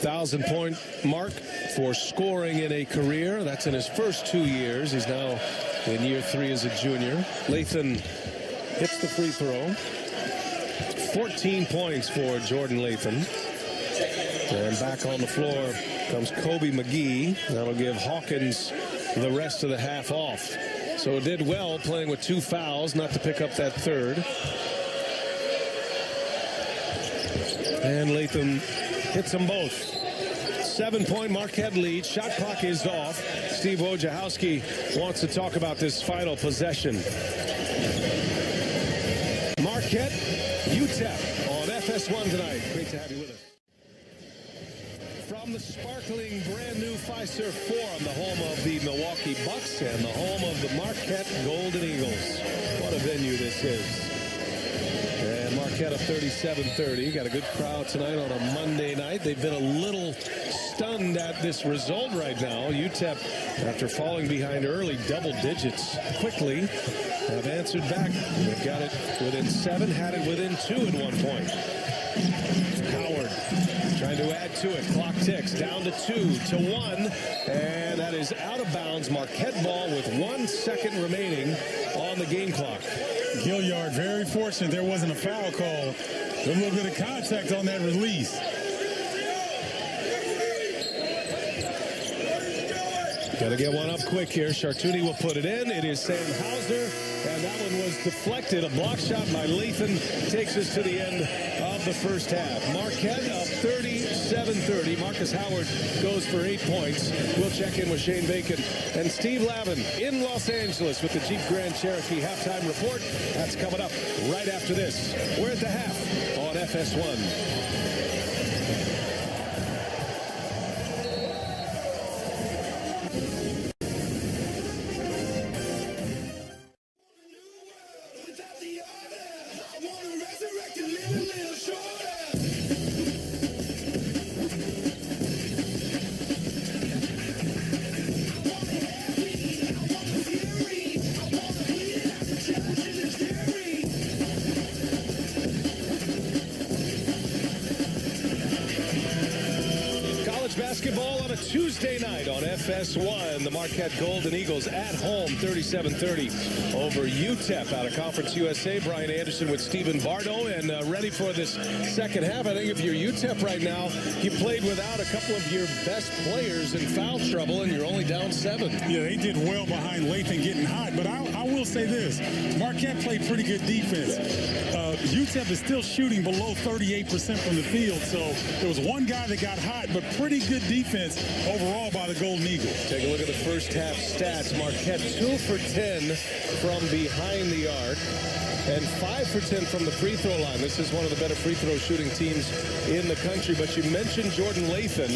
S1: 1,000-point mark for scoring in a career. That's in his first 2 years. He's now in year 3 as a junior. Lathan hits the free throw. 14 points for Jordan Lathan. And back on the floor comes Kobe McGee. That'll give Hawkins the rest of the half off. So did well playing with 2 fouls not to pick up that 3rd. And Lathan hits them both. 7-point Marquette lead. Shot clock is off. Steve Wojciechowski wants to talk about this final possession. Marquette, UTEP on FS1 tonight. Great to have you with us. From the sparkling brand new Fiserv Forum, the home of the Milwaukee Bucks and the home of the Marquette Golden Eagles. What a venue this is. And Marquette up 37-30. Got a good crowd tonight on a Monday night. They've been a little stunned at this result right now. UTEP, after falling behind early double digits quickly, have answered back. They've got it within 7, had it within 2 at one point. Howard trying to add to it. Clock ticks down to 2 to 1. And that is out of bounds. Marquette ball with 1 second remaining on the game clock.
S2: Gilliard very fortunate there wasn't a foul call. A little bit of contact on that release.
S1: Got to get one up quick here. Chartouni will put it in. It is Sam Hauser, and that one was deflected. A block shot by Lathan takes us to the end of the first half. Marquette up 37-30. Marcus Howard goes for 8 points. We'll check in with Shane Bacon and Steve Lavin in Los Angeles with the Jeep Grand Cherokee halftime report. That's coming up right after this. We're at the half on FS1. Tuesday night on FS1. The Marquette Golden Eagles at home, 37-30 over UTEP out of Conference USA. Brian Anderson with Stephen Bardo, and ready for this second half. I think if you're UTEP right now, you played without a couple of your best players in foul trouble, and you're only down 7.
S2: Yeah, they did well behind Lathan getting hot, but I will say this. Marquette played pretty good defense. UTEP is still shooting below 38% from the field, so there was one guy that got hot, but pretty good defense overall by the Golden Eagles.
S1: Take a look at the first half stats. Marquette 2 for 10 from behind the arc and 5 for 10 from the free throw line. This is one of the better free throw shooting teams in the country. But you mentioned Jordan Lathan,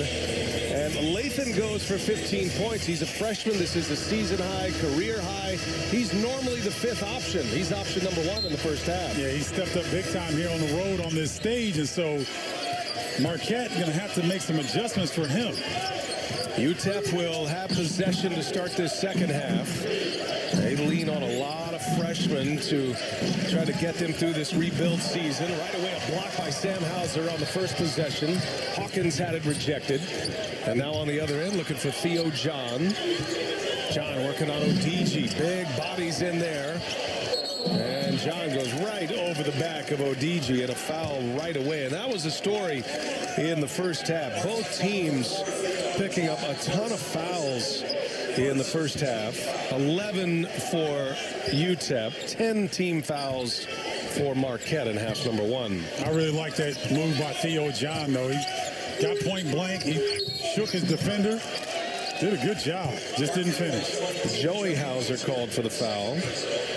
S1: and Lathan goes for 15 points. He's a freshman. This is the season high, career high. He's normally the 5th option. He's option number 1 in the first half.
S2: Yeah, he stepped up big time here on the road on this stage, and so Marquette going to have to make some adjustments for him.
S1: UTEP will have possession to start this second half. They lean on a lot of freshmen to try to get them through this rebuild season. Right away, a block by Sam Hauser on the first possession. Hawkins had it rejected. And now on the other end, looking for Theo John. John working on ODG. Big bodies in there. And John goes right over the back of ODG and a foul right away. And that was the story in the first half. Both teams picking up a ton of fouls in the first half. 11 for UTEP, 10 team fouls for Marquette in half number 1.
S2: I really like that move by Theo John, though. He got point blank. He shook his defender. Did a good job. Just didn't finish.
S1: Joey Hauser called for the foul.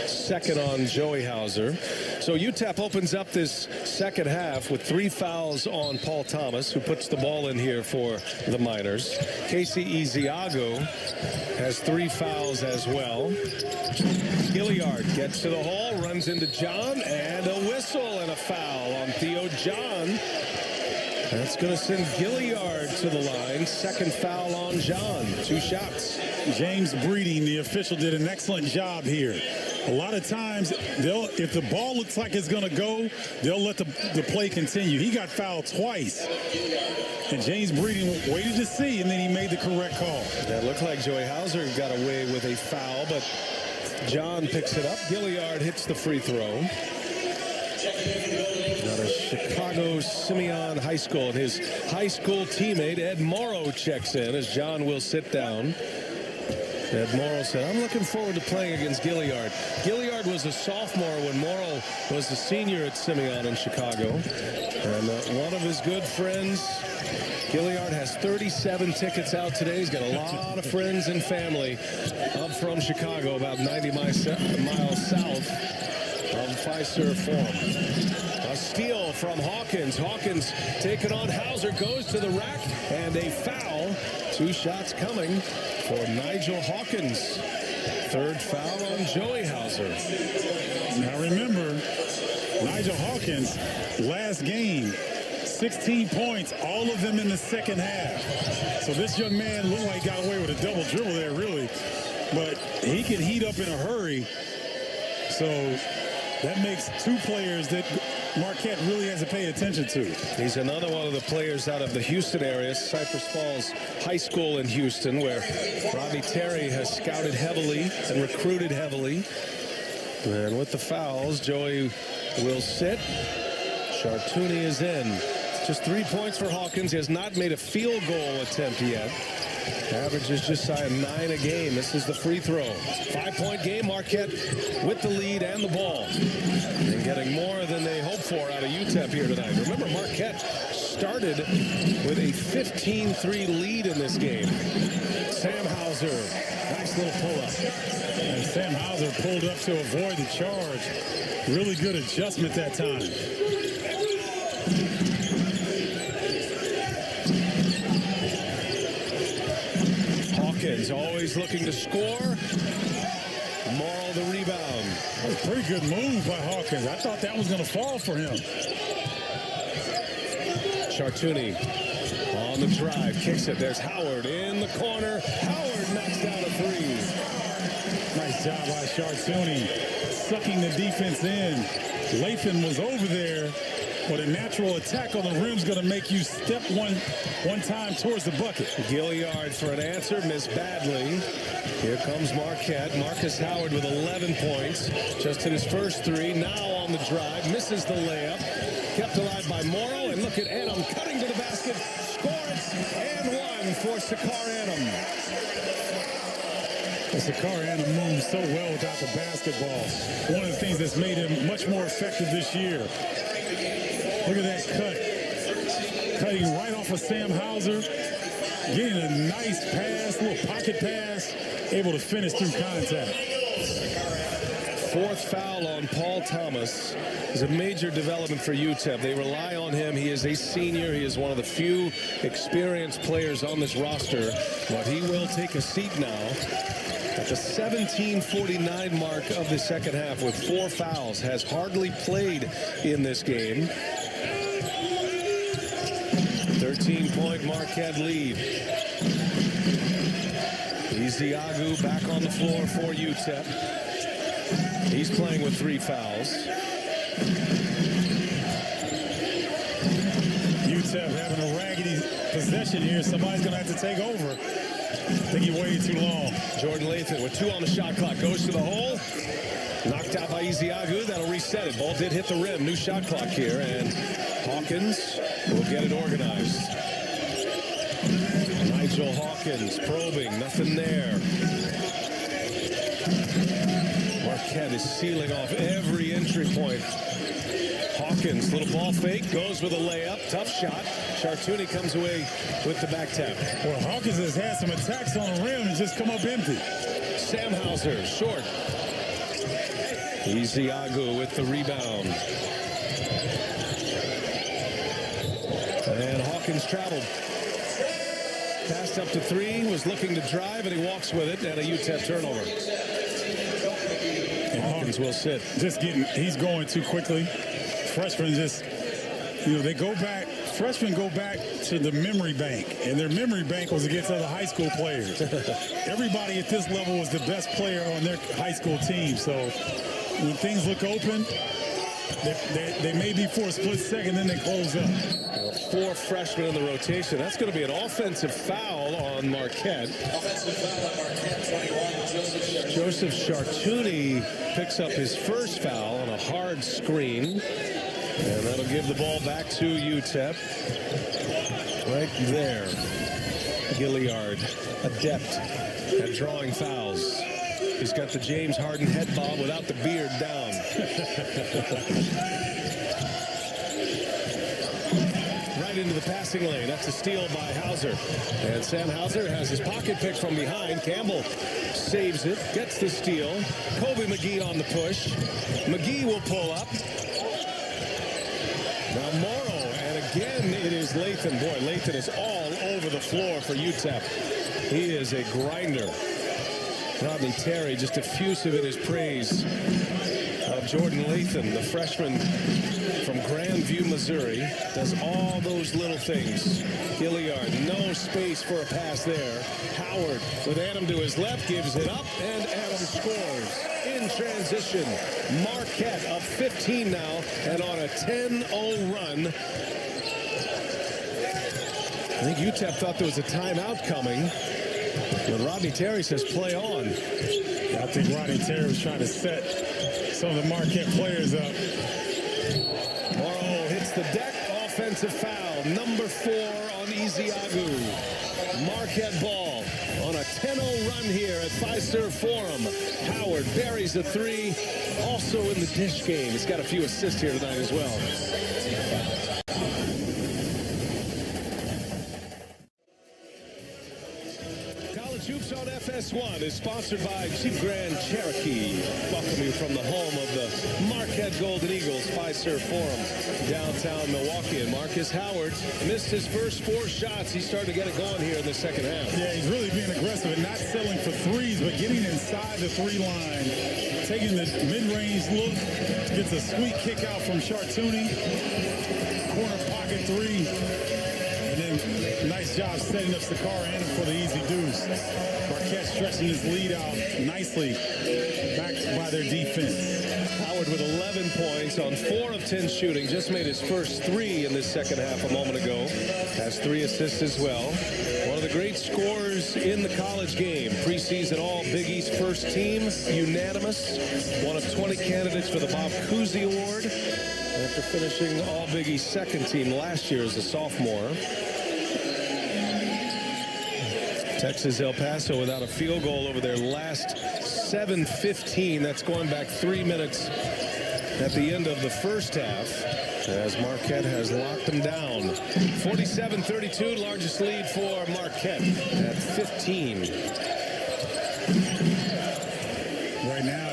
S1: Second on Joey Hauser. So UTEP opens up this second half with 3 fouls on Paul Thomas, who puts the ball in here for the Miners. Casey Eziago has 3 fouls as well. Gilliard gets to the hole, runs into John, and a whistle and a foul on Theo John. That's going to send Gilliard to the line. Second foul on John. 2 shots.
S2: James Breeding, the official, did an excellent job here. A lot of times, if the ball looks like it's going to go, they'll let the play continue. He got fouled twice. And James Breeding waited to see, and then he made the correct call.
S1: That looked like Joey Hauser got away with a foul, but John picks it up. Gilliard hits the free throw. Out of Chicago Simeon High School, and his high school teammate Ed Morrow checks in as John will sit down. Ed Morrow said, I'm looking forward to playing against Gilliard. Gilliard was a sophomore when Morrow was a senior at Simeon in Chicago. And one of his good friends, Gilliard, has 37 tickets out today. He's got a lot of friends and family up from Chicago, about 90 miles south of Fiserv Forum. A steal from Hawkins. Hawkins taking on Hauser, goes to the rack, and a foul. 2 shots coming for Nigel Hawkins. 3rd foul on Joey Hauser.
S2: Now remember, Nigel Hawkins, last game, 16 points, all of them in the second half. So this young man looked like he got away with a double dribble there, really. But he can heat up in a hurry. So that makes 2 players that Marquette really has to pay attention to.
S1: He's another one of the players out of the Houston area, Cypress Falls High School in Houston, where Robbie Terry has scouted heavily and recruited heavily. And with the fouls, Joey will sit. Chartouni is in. Just 3 points for Hawkins. He has not made a field goal attempt yet. Average is just shy of 9 a game. This is the free throw. 5-point game. Marquette with the lead and the ball. And getting more than they hoped for out of UTEP here tonight. Remember, Marquette started with a 15-3 lead in this game. Sam Hauser. Nice little pull-up.
S2: And Sam Hauser pulled up to avoid the charge. Really good adjustment that time.
S1: Hawkins always looking to score. Morrow the rebound.
S2: That was a pretty good move by Hawkins. I thought that was going to fall for him.
S1: Chartouni on the drive, kicks it. There's Howard in the corner. Howard knocks down a 3.
S2: Nice job by Chartouni, sucking the defense in. Lathan was over there, Well, the natural attack on the rim is going to make you step one time towards the bucket.
S1: Gilliard for an answer, missed badly. Here comes Marquette. Marcus Howard with 11 points. Just hit his first three. Now on the drive. Misses the layup. Kept alive by Morrow. And look at Adam cutting to the basket. Scores. And one for Sakar Adam.
S2: Sakar Adam moves so well without the basketball. One of the things that's made him much more effective this year. Look at that cut. Cutting right off of Sam Hauser. Getting a nice pass, little pocket pass. Able to finish through contact.
S1: Fourth foul on Paul Thomas is a major development for UTEP. They rely on him. He is a senior. He is one of the few experienced players on this roster. But he will take a seat now at the 17:49 mark of the second half with 4 fouls. Has hardly played in this game. 13-point Marquette lead. Iziagu back on the floor for UTEP. He's playing with 3 fouls.
S2: UTEP having a raggedy possession here. Somebody's going to have to take over. I think he waited too long.
S1: Jordan Lathan with 2 on the shot clock. Goes to the hole. Knocked out by Iziagu. That'll reset it. Ball did hit the rim. New shot clock here. And Hawkins will get it organized. Nigel Hawkins probing. Nothing there. Marquette is sealing off every entry point. Hawkins, little ball fake, goes with a layup. Tough shot. Chartouni comes away with the back tap.
S2: Well, Hawkins has had some attacks on the rim and just come up empty.
S1: Sam Hauser, short. Iziagu with the rebound. And Hawkins traveled. Passed up to 3, was looking to drive, and he walks with it, and a UTEP turnover. And Hawkins will sit.
S2: He's going too quickly. Freshmen just, they go back. Freshmen go back to the memory bank, and their memory bank was against other high school players. Everybody at this level was the best player on their high school team. So when things look open, they may be for a split second, then they close up.
S1: 4 freshmen in the rotation. That's going to be an offensive foul on Marquette.
S4: Offensive foul on Marquette, 21,
S1: Joseph Chartouni picks up his first foul on a hard screen. And that'll give the ball back to UTEP. Right there. Gilliard, adept at drawing fouls. He's got the James Harden head bob without the beard down. Right into the passing lane. That's a steal by Hauser. And Sam Hauser has his pocket pick from behind. Campbell saves it, gets the steal. Kobe McGee on the push. McGee will pull up. Now Morrow, and again it is Lathan. Boy, Lathan is all over the floor for UTEP. He is a grinder. Rodney Terry just effusive in his praise of Jordan Lathan, the freshman from Grandview, Missouri. Does all those little things. Gilliard, no space for a pass there. Howard with Adam to his left, gives it up, and Adam scores. In transition, Marquette up 15 now and on a 10-0 run. I think UTEP thought there was a timeout coming, but Rodney Terry says play on.
S2: I think Rodney Terry was trying to set some of the Marquette players up.
S1: Morrow hits the deck, offensive foul, number 4 on Iziagu. Marquette ball on a 10-0 run here at Fiserv Forum. Howard buries a 3, also in the dish game. He's got a few assists here tonight as well. College Hoops on FS1 is sponsored by Jeep Grand Cherokee. Welcome you from the home of the Marquette Golden Eagles, Fiserv Forum, downtown Milwaukee. And Marcus Howard missed his first 4 shots. He's starting to get it going here in the second half.
S2: Yeah, he's really being aggressive and not settling for threes, but getting inside the 3 line, taking the mid-range look, gets a sweet kick out from Chartouni, corner pocket 3, and then nice job setting up Sakar Adam for the easy deuce. Marquette stretching his lead out nicely backed by their defense.
S1: Howard with 11 points on 4 of 10 shooting. Just made his first 3 in this second half a moment ago. Has 3 assists as well. One of the great scorers in the college game. Preseason all Big East first team. Unanimous. One of 20 candidates for the Bob Cousy Award. After finishing all Big East second team last year as a sophomore. Texas El Paso without a field goal over their last 7:15. That's going back 3 minutes at the end of the first half, as Marquette has locked them down. 47-32, largest lead for Marquette at 15.
S2: Right now,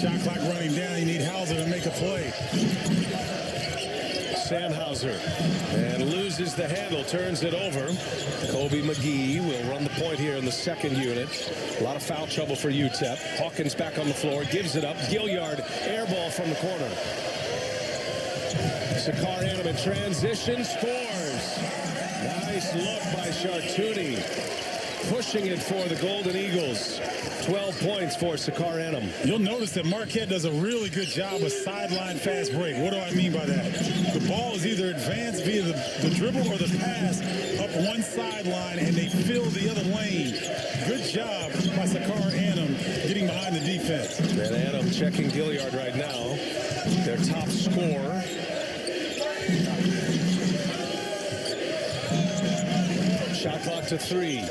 S2: shot clock running down. You need Hauser to make a play.
S1: Sam Hauser, and loses the handle, turns it over. Kobe McGee will run the point here in the second unit. A lot of foul trouble for UTEP. Hawkins back on the floor, gives it up. Gilliard, air ball from the corner. Sakar Hanum in transition, scores. Nice look by Chartouni. Pushing it for the Golden Eagles. 12 points for Sakar Hanum.
S2: You'll notice that Marquette does a really good job of sideline fast break. What do I mean by that? The ball is either advanced via the dribble or the pass up one sideline, and they fill the other lane. Good job by Sakar Hanum getting behind the defense.
S1: And Hanum checking Gilliard right now, their top scorer. Shot clock to 3.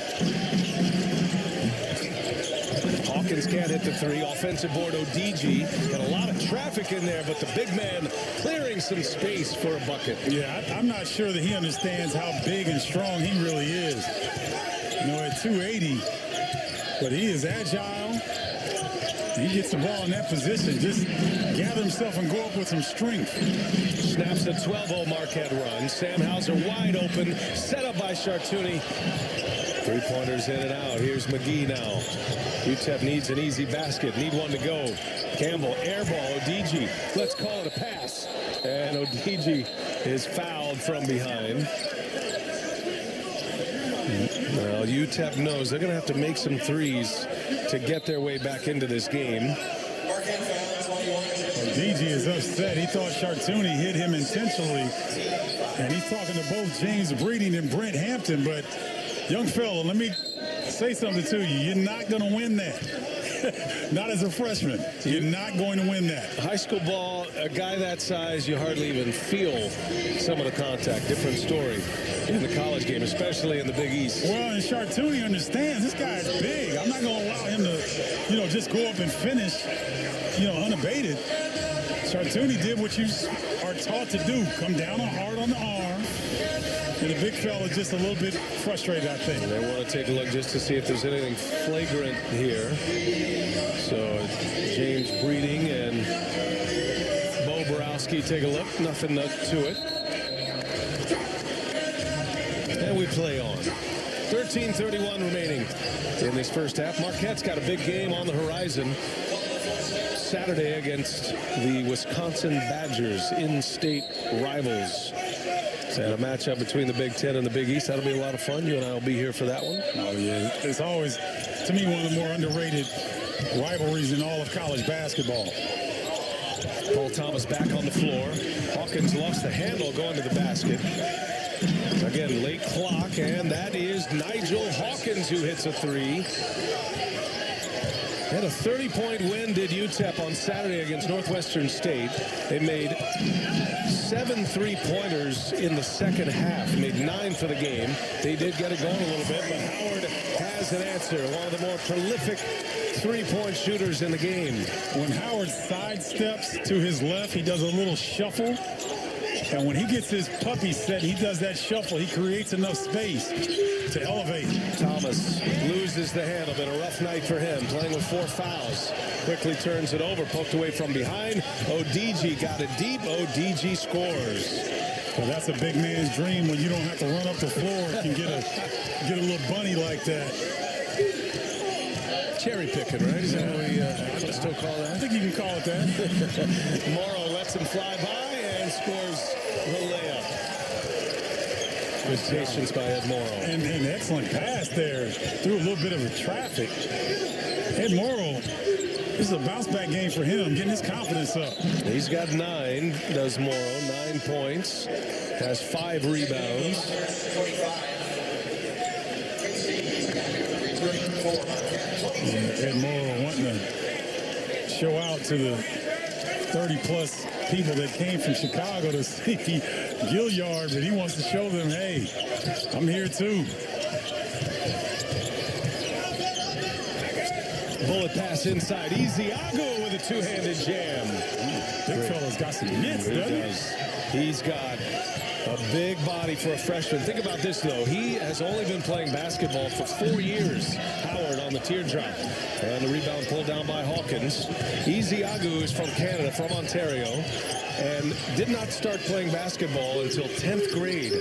S1: Hawkins can't hit the 3. Offensive board, ODG. Got a lot of traffic in there, but the big man clearing some space for a bucket.
S2: Yeah, I'm not sure that he understands how big and strong he really is. You know, at 280, but he is agile. He gets the ball in that position. Just gather himself and go up with some strength.
S1: Snaps a 12-0 Marquette run. Sam Hauser wide open. Set up by Chartouni. 3-pointers in and out. Here's McGee now. UTEP needs an easy basket. Need one to go. Campbell, air ball. ODG. Let's call it a pass. And ODG is fouled from behind. Well, UTEP knows they're going to have to make some threes to get their way back into this game.
S2: DG is upset. He thought Chartouni hit him intentionally. And he's talking to both James Breeding and Brent Hampton. But, young fella, let me say something to you. You're not going to win that. Not as a freshman. You're not going to win that.
S1: High school ball, a guy that size, you hardly even feel some of the contact. Different story in the college game, especially in the Big East.
S2: Well, and Chartouni understands this guy is big. I'm not going to allow him to, just go up and finish, unabated. Chartouni did what you are taught to do. Come down hard on the arm. And the big fella just a little bit frustrated, I think.
S1: And they want to take a look just to see if there's anything flagrant here. So James Breeding and Bo Borowski take a look. Nothing to it. And we play on. 13:31 remaining in this first half. Marquette's got a big game on the horizon Saturday against the Wisconsin Badgers, in-state rivals. And a matchup between the Big Ten and the Big East. That'll be a lot of fun. You and I will be here for that one.
S2: Oh, yeah. It's always, to me, one of the more underrated rivalries in all of college basketball.
S1: Paul Thomas back on the floor. Hawkins lost the handle going to the basket. Again, late clock, and that is Nigel Hawkins who hits a 3. Had a 30-point win, did UTEP on Saturday against Northwestern State. They made 7 3-pointers in the second half. Made 9 for the game. They did get it going a little bit, but Howard has an answer. One of the more prolific 3-point shooters in the game.
S2: When Howard sidesteps to his left, he does a little shuffle. And when he gets his puppy set, he does that shuffle. He creates enough space to elevate.
S1: Thomas loses the handle. Been a rough night for him, playing with 4 fouls. Quickly turns it over, poked away from behind. ODG got it deep. ODG scores.
S2: Well, that's a big man's dream when you don't have to run up the floor and can get a little bunny like that.
S1: Cherry picking, right? Is that what we still call that?
S2: I think you can call it that.
S1: Morrow lets him fly by and scores the layup. Good patience by Ed Morrow.
S2: And an excellent pass there. Through a little bit of a traffic. Ed Morrow This is a bounce-back game for him, getting his confidence up.
S1: He's got 9, does Morrow, 9 points, has 5 rebounds.
S2: Ed Morrow wanting to show out to the 30-plus people that came from Chicago to see Gilliard, but he wants to show them, hey, I'm here too.
S1: Bullet pass inside. Ezeagu with a two-handed jam.
S2: Big fella's got some mitts, doesn't he?
S1: He's got a big body for a freshman. Think about this, though. He has only been playing basketball for 4 years. Howard on the teardrop. And the rebound pulled down by Hawkins. Ezeagu is from Canada, from Ontario, and did not start playing basketball until 10th grade.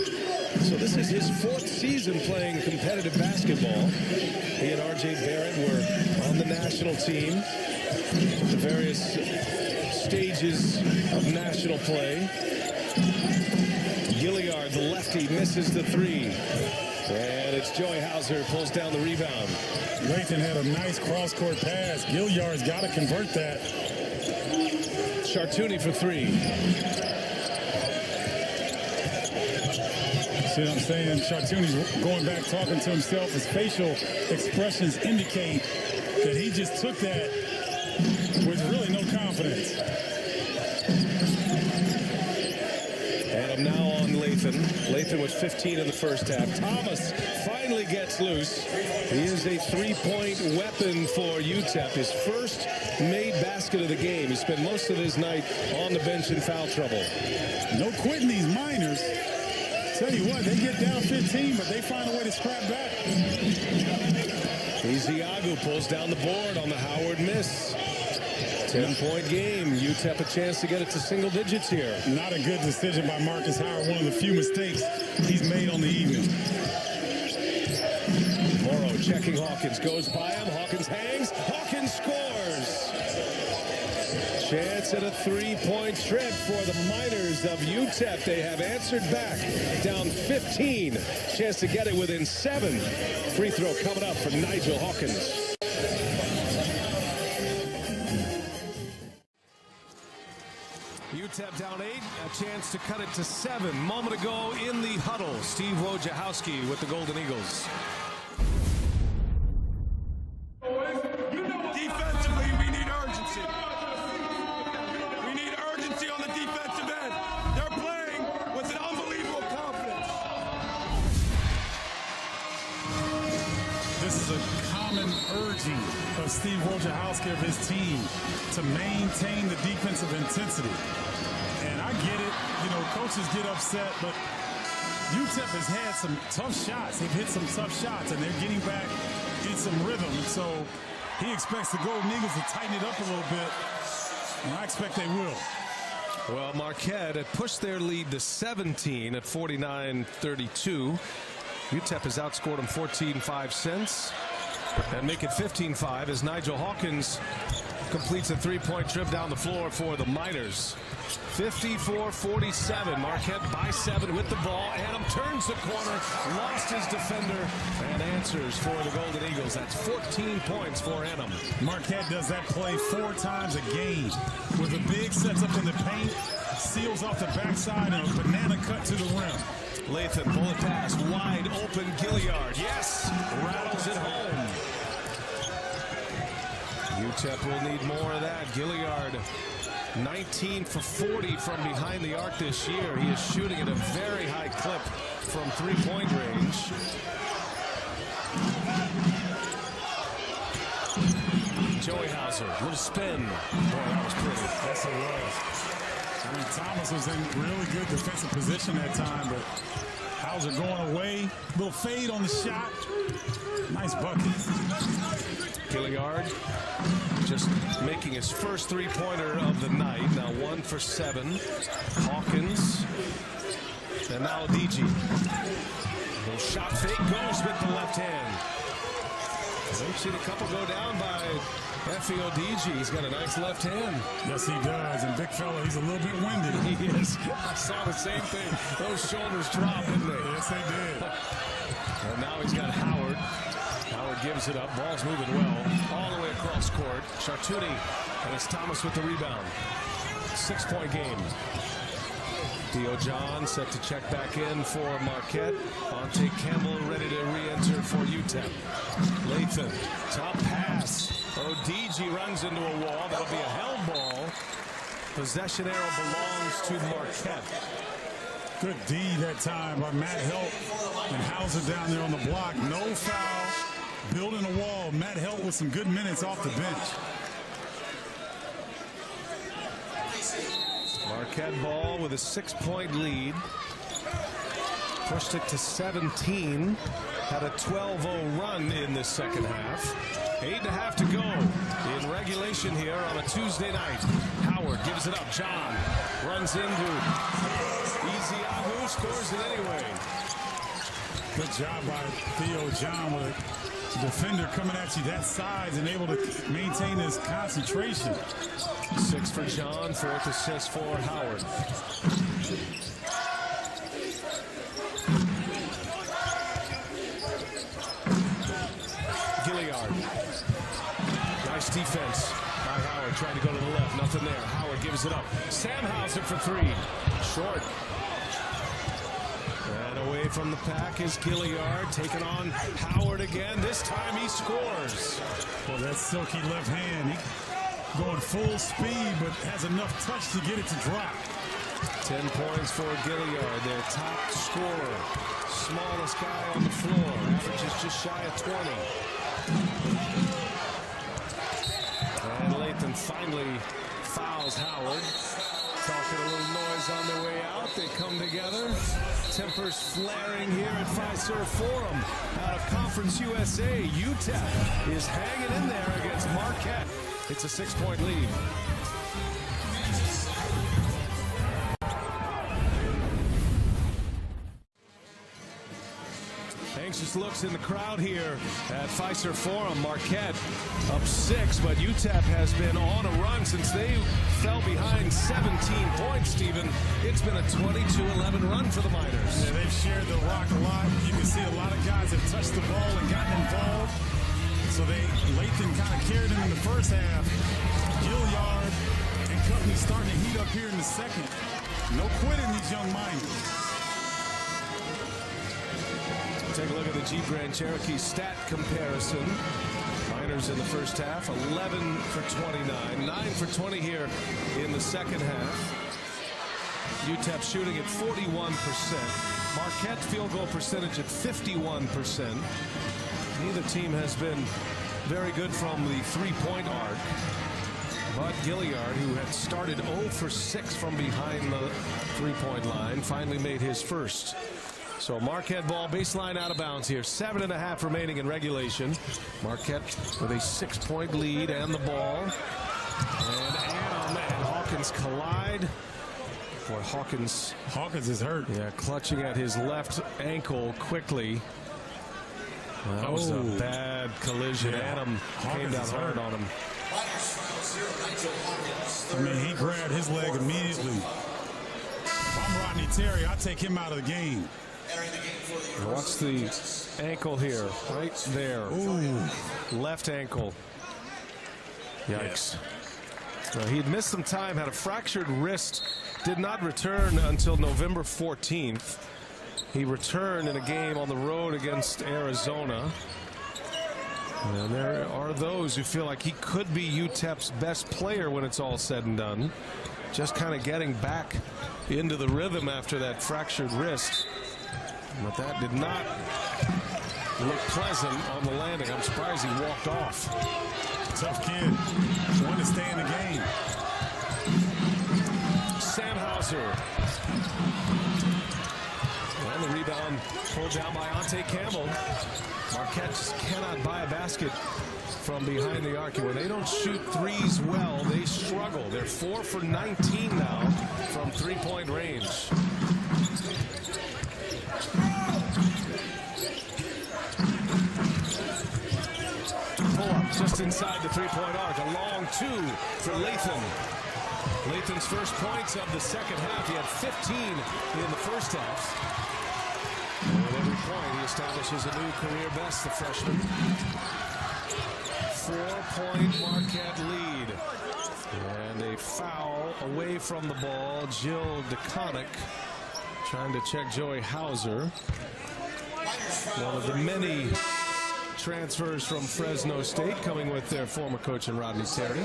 S1: So this is his 4th season playing competitive basketball. He and R.J. Barrett were on the national team. The various stages of national play. Gilliard, the lefty, misses the 3. And it's Joey Hauser who pulls down the rebound.
S2: Lathan had a nice cross-court pass. Gilliard's got to convert that.
S1: Chartouni for 3.
S2: See what I'm saying? Chartouni's going back, talking to himself. His facial expressions indicate that he just took that with really no confidence.
S1: And now on Lathan. Lathan was 15 in the first half. Thomas finally gets loose. He is a three-point weapon for UTEP. His first made basket of the game. He spent most of his night on the bench in foul trouble.
S2: No quitting these Miners. Tell you what, they get down 15, but they find a way to scrap back.
S1: Ezeagu pulls down the board on the Howard miss. 10-point game. UTEP a chance to get it to single digits here.
S2: Not a good decision by Marcus Howard. One of the few mistakes he's made on the evening.
S1: Morrow checking Hawkins. Goes by him. Hawkins hangs. Hawkins scores. Chance at a three-point trip for the Miners of UTEP. They have answered back. Down 15. Chance to get it within 7. Free throw coming up for Nigel Hawkins. UTEP down 8, a chance to cut it to 7. Moment ago in the huddle, Steve Wojciechowski with the Golden Eagles.
S3: Defensively, we need urgency. We need urgency on the defensive end. They're playing with an unbelievable confidence.
S2: This is a common urging of Steve Wojciechowski of his team to maintain the defensive intensity. And I get it, you know, coaches get upset, but UTEP has had some tough shots. They've hit some tough shots, and they're getting back in some rhythm. And so he expects the Golden Eagles to tighten it up a little bit, and I expect they will.
S1: Well, Marquette had pushed their lead to 17 at 49-32. UTEP has outscored them 14-5 since. And make it 15-5 as Nigel Hawkins completes a three-point trip down the floor for the Miners. 54-47. Marquette by 7 with the ball. Adam turns the corner, lost his defender, and answers for the Golden Eagles. That's 14 points for Adam.
S2: Marquette does that play 4 times a game. With the big sets up in the paint, seals off the backside, and a banana cut to the rim.
S1: Lathan, bullet pass, wide open, Gilliard. Yes, rattles it home. UTEP will need more of that. Gilliard, 19 for 40 from behind the arc this year. He is shooting at a very high clip from three-point range. Joey Hauser, little spin. Boy, that was pretty.
S2: Yes, it was. I mean, Thomas was in really good defensive position that time, but Hauser going away. Little fade on the shot. Nice bucket.
S1: Gilliard just making his first three-pointer of the night. Now 1 for 7. Hawkins. And now DG. Little shot fake goes with the left hand. We've seen a couple go down by FEODG. He's got a nice left hand.
S2: Yes, he does. And big fella, he's a little bit winded.
S1: He is. I saw the same thing. Those shoulders dropped, didn't they?
S2: Yes, they did.
S1: And now he's got Howard. Howard gives it up. Ball's moving well. All the way across court. Chartuni, and it's Thomas with the rebound. 6-point game. John set to check back in for Marquette. Monte Campbell ready to re-enter for UTEP. Lathan, top pass. ODG runs into a wall. That'll be a held ball. Possession arrow belongs to Marquette.
S2: Good D that time by Matt Helt and Hauser down there on the block. No foul. Building a wall. Matt Helt with some good minutes off the bench.
S1: Marquette ball with a 6-point lead. Pushed it to 17. Had a 12-0 run in this second half. 8.5 to go in regulation here on a Tuesday night. Howard gives it up. John runs into Ezeagu, scores it anyway.
S2: Good job by Theo John with a defender coming at you that size and able to maintain his concentration.
S1: 6 for John, 4th assist for Howard. Gilliard. Nice defense by Howard, trying to go to the left. Nothing there. Howard gives it up. Sam Hauser for 3. Short. And away from the pack is Gilliard, taking on Howard again. This time he scores.
S2: Well, that silky left hand. He going full speed, but has enough touch to get it to drop.
S1: 10 points for Gilliard, their top scorer. Smallest guy on the floor. Averages just shy of 20. And Lathan finally fouls Howard. Talking a little noise on their way out. They come together. Tempers flaring here at Fiserv Forum. Out of Conference USA, UTEP is hanging in there against Marquette. It's a 6-point lead. Anxious looks in the crowd here at Fiserv Forum. Marquette up 6, but UTEP has been on a run since they fell behind 17 points, Stephen. It's been a 22-11 run for the Miners.
S2: Yeah, they've shared the rock a lot. You can see a lot of guys have touched the ball and gotten involved. So Lathan kind of carried them in the first half. Gilliard and company starting to heat up here in the second. No quitting these young Miners.
S1: Take a look at the Jeep Grand Cherokee stat comparison. Miners in the first half, 11 for 29, 9 for 20 here in the second half. UTEP shooting at 41%. Marquette field goal percentage at 51%. Neither team has been very good from the three-point arc. But Gilliard, who had started 0 for 6 from behind the three-point line, finally made his first. So Marquette ball, baseline out of bounds here. 7.5 remaining in regulation. Marquette with a 6-point lead and the ball. And Adam and Hawkins collide. Boy, Hawkins is hurt. Yeah, clutching at his left ankle quickly. Well, that was a bad collision. Yeah. Adam came down hard on him.
S2: I mean, he grabbed his leg immediately. If I'm Rodney Terry, I'd take him out of the game.
S1: Watch the ankle here, right there. Ooh, left ankle. Yikes. Well, he had missed some time, had a fractured wrist, did not return until November 14th. He returned in a game on the road against Arizona. And there are those who feel like he could be UTEP's best player when it's all said and done. Just kind of getting back into the rhythm after that fractured wrist. But that did not look pleasant on the landing. I'm surprised he walked off.
S2: Tough kid. Want to stay in the game.
S1: Sam Hauser. And the rebound pulled down by Ante Campbell. Marquette just cannot buy a basket from behind the arc. When they don't shoot threes well, they struggle. They're 4 for 19 now from three-point range. Pull-up just inside the three-point arc. A long 2 for Lathan. Lathan's first points of the second half. He had 15 in the first half. And with every point, he establishes a new career best, the freshman. 4-point Marquette lead. And a foul away from the ball. Jill DeConnick trying to check Joey Hauser. One of the many transfers from Fresno State coming with their former coach in Rodney Terry.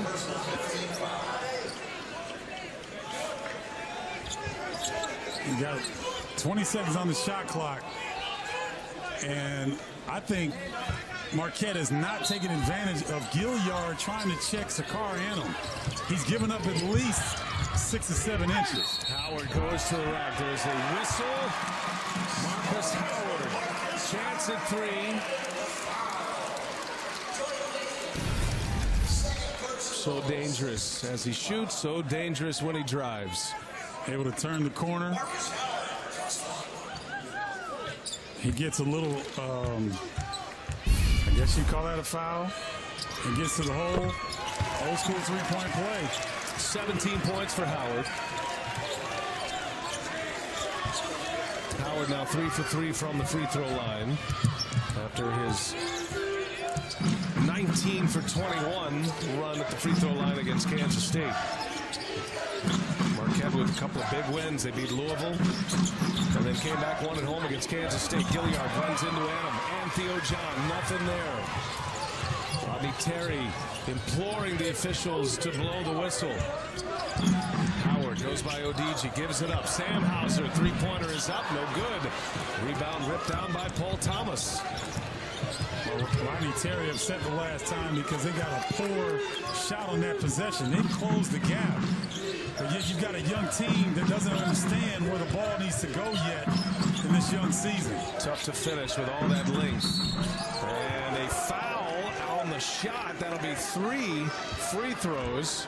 S2: You got 20 seconds on the shot clock. And I think Marquette is not taking advantage of Gilliard trying to check Sakar Annam. He's given up at least 6 or 7 inches.
S1: Howard goes to the rack. There's a whistle. Marcus Howard. Chance at 3. So dangerous as he shoots, so dangerous when he drives.
S2: Able to turn the corner. He gets a little, I guess you call that a foul. And gets to the hole. Old school 3-point play.
S1: 17 points for Howard. Howard now 3 for 3 from the free throw line after his 19 for 21 run at the free throw line against Kansas State. Marquette with a couple of big wins. They beat Louisville and then came back, won at home against Kansas State. Gilliard runs into Annam and Theo John. Nothing there. Rodney Terry imploring the officials to blow the whistle. Howard goes by Odigi, gives it up. Sam Hauser, 3-pointer is up, no good. Rebound ripped down by Paul Thomas.
S2: Rodney Terry upset the last time because they got a poor shot on that possession. They closed the gap. But yet you've got a young team that doesn't understand where the ball needs to go yet in this young season.
S1: Tough to finish with all that length. And a foul on the shot. That'll be 3 free throws.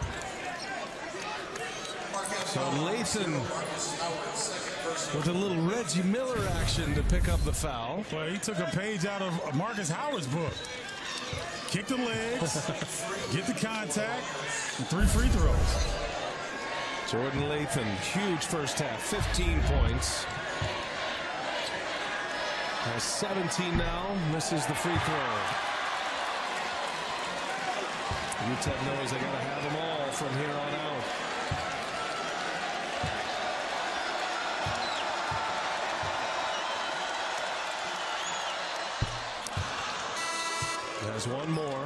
S1: So Lathan with a little Reggie Miller action to pick up the foul.
S2: Well, he took a page out of Marcus Howard's book. Kick the legs, get the contact, and 3 free throws.
S1: Jordan Lathan, huge first half, 15 points. Has 17 now, misses the free throw. UTEP knows they got to have them all from here on out. There's one more.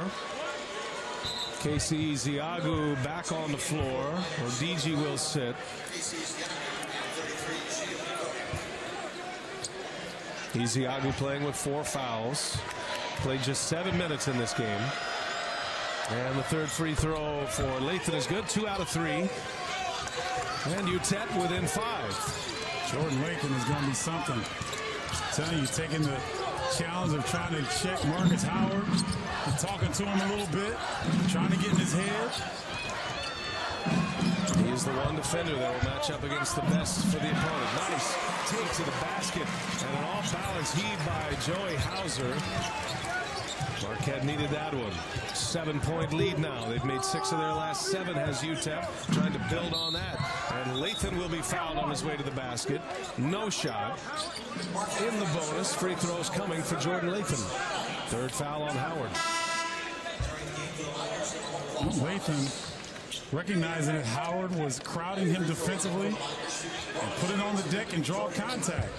S1: Casey Ziagu back on the floor. Odigi will sit. Ziagu playing with 4 fouls. Played just 7 minutes in this game. And the third free throw for Lathan is good. 2 out of 3. And UTEP within 5.
S2: Jordan Lathan is going to be something. I'm telling you, taking the challenge of trying to check Marcus Howard, and talking to him a little bit, trying to get in his head.
S1: He is the one defender that will match up against the best for the opponent. Nice take to the basket and an off-balance heave by Joey Hauser. Marquette needed that one. 7-point lead now. They've made 6 of their last 7, has UTEP, trying to build on that. And Lathan will be fouled on his way to the basket. No shot. In the bonus, free throws coming for Jordan Lathan. 3rd foul on Howard.
S2: Lathan recognizing that Howard was crowding him defensively and put it on the deck and draw contact.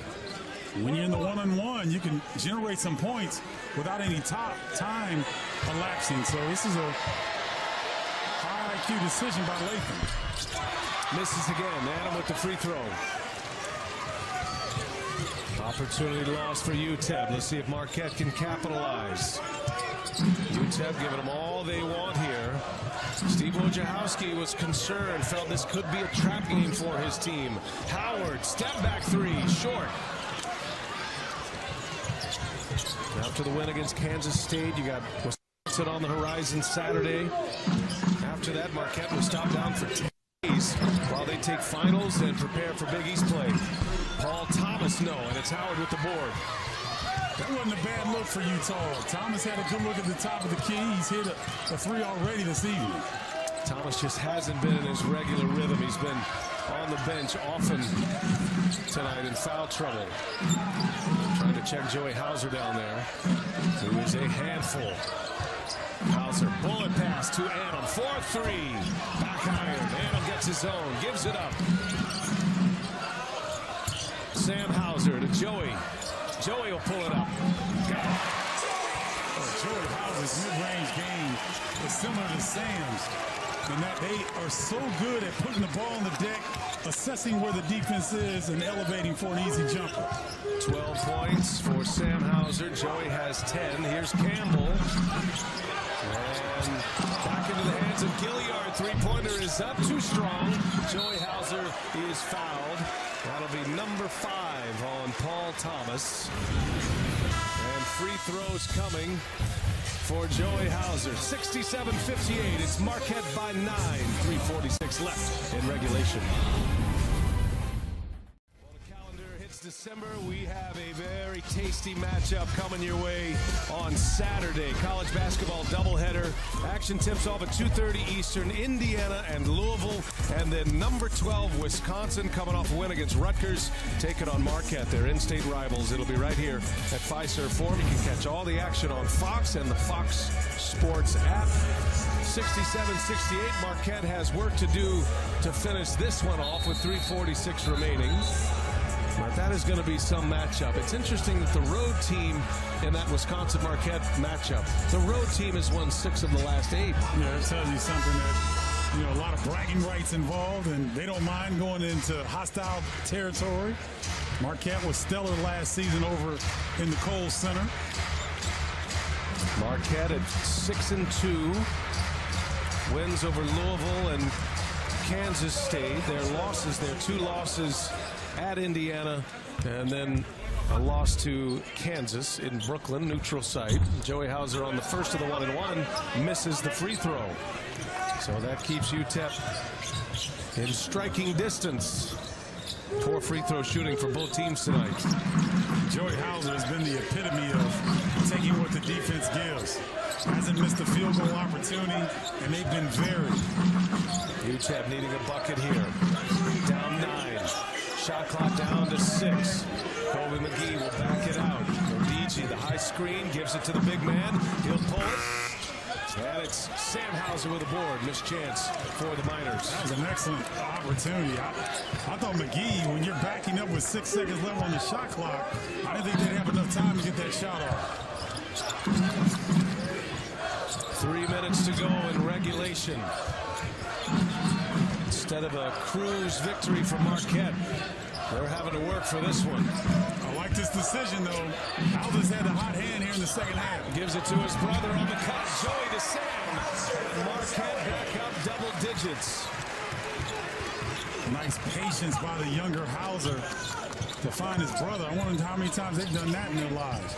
S2: When you're in the one-on-one, you can generate some points without any time elapsing. So this is a high IQ decision by Lathan.
S1: Misses again. Adam with the free throw. Opportunity lost for UTEP. Let's see if Marquette can capitalize. UTEP giving them all they want here. Steve Wojciechowski was concerned, felt this could be a trap game for his team. Howard, step back 3, short. After the win against Kansas State, you got Wisconsin on the horizon Saturday. After that, Marquette will stop down for 10 days while they take finals and prepare for Big East play. Paul Thomas, no, and it's Howard with the board.
S2: That wasn't a bad look for Utah. Thomas had a good look at the top of the key. He's hit a 3 already this evening.
S1: Thomas just hasn't been in his regular rhythm. He's been on the bench often tonight in foul trouble. Trying to check Joey Hauser down there, who is a handful. Hauser, bullet pass to Adam, 4-3, back iron. Adam gets his own, gives it up. Sam Hauser to Joey. Joey will pull it up.
S2: Joey Hauser's mid-range game is similar to Sam's in that they are so good at putting the ball on the deck, assessing where the defense is, and elevating for an easy jumper.
S1: 12 points for Sam Hauser. Joey has 10. Here's Campbell. And back into the hands of Gilliard. Three-pointer is up, too strong. Joey Hauser is fouled. That'll be number 5 on Paul Thomas. And free throws coming for Joey Hauser. 67-58. It's Marquette by 9. 3:46 left in regulation. December, we have a very tasty matchup coming your way on Saturday. College basketball doubleheader. Action tips off at 2:30 Eastern. Indiana and Louisville, and then number 12 Wisconsin coming off a win against Rutgers, taking on Marquette, their in-state rivals. It'll be right here at Fiserv Forum. You can catch all the action on Fox and the Fox Sports app. 67-68. Marquette has work to do to finish this one off with 3:46 remaining. But that is going to be some matchup. It's interesting that the road team in that Wisconsin-Marquette matchup, the road team has won 6 of the last 8.
S2: Yeah, it tells you something that, a lot of bragging rights involved, and they don't mind going into hostile territory. Marquette was stellar last season over in the Kohl Center.
S1: Marquette at 6-2, wins over Louisville and Kansas State. Their 2 losses at Indiana, and then a loss to Kansas in Brooklyn, neutral site. Joey Hauser on the first of the 1-and-1 misses the free throw. So that keeps UTEP in striking distance. 4 free throw shooting for both teams tonight.
S2: Joey Hauser has been the epitome of taking what the defense gives. Hasn't missed a field goal opportunity, and they've been varied.
S1: UTEP needing a bucket here. Down 9. Shot clock down to 6. Colby McGee will back it out. Odigi, the high screen, gives it to the big man. He'll pull it. And it's Sam Hauser with a board. Missed chance for the Miners.
S2: That was an excellent opportunity. I thought McGee, when you're backing up with 6 seconds left on the shot clock, I didn't think they'd have enough time to get that shot off.
S1: 3 minutes to go in regulation. Instead of a cruise victory for Marquette, they're having to work for this one.
S2: I like this decision, though. Hauser's had a hot hand here in the second half.
S1: Gives it to his brother on the cut. Joey to Sam. And Marquette back up double digits.
S2: Nice patience by the younger Hauser to find his brother. I wonder how many times they've done that in their lives.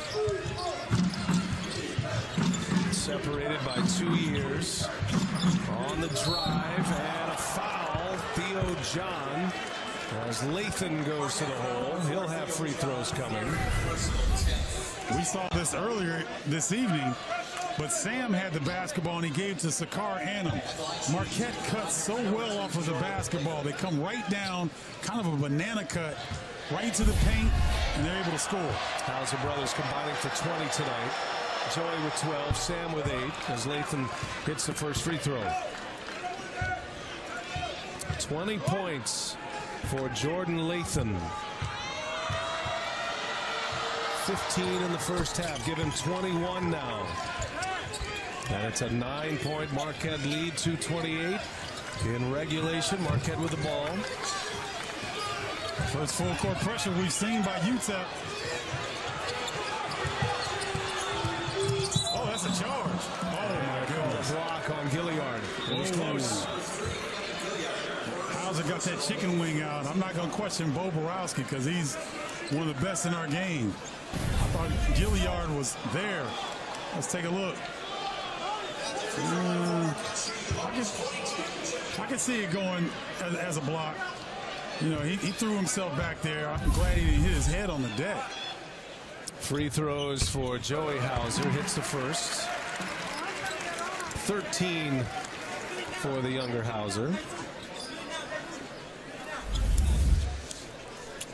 S1: Separated by 2 years. On the drive, and a foul. Theo John, as Lathan goes to the hole. He'll have free throws coming.
S2: We saw this earlier this evening, but Sam had the basketball and he gave to Sakar Annam. Marquette cuts so well off of the basketball. They come right down, kind of a banana cut, right to the paint, and they're able to score.
S1: Hauser brothers combining for 20 tonight. Joey with 12, Sam with 8, as Lathan hits the first free throw. 20 points for Jordan Lathan. 15 in the first half. Give him 21 now. And it's a 9-point Marquette lead, 2:28 in regulation. Marquette with the ball.
S2: First full court pressure we've seen by UTEP. Oh, that's a charge. Oh, my goodness.
S1: Block on Gilliard. It was close.
S2: Hauser got that chicken wing out. I'm not going to question Bo Borowski because he's one of the best in our game. I thought Gilliard was there. Let's take a look. I can see it going as a block. He threw himself back there. I'm glad he didn't hit his head on the deck.
S1: Free throws for Joey Hauser. Hits the first. 13 for the younger Hauser.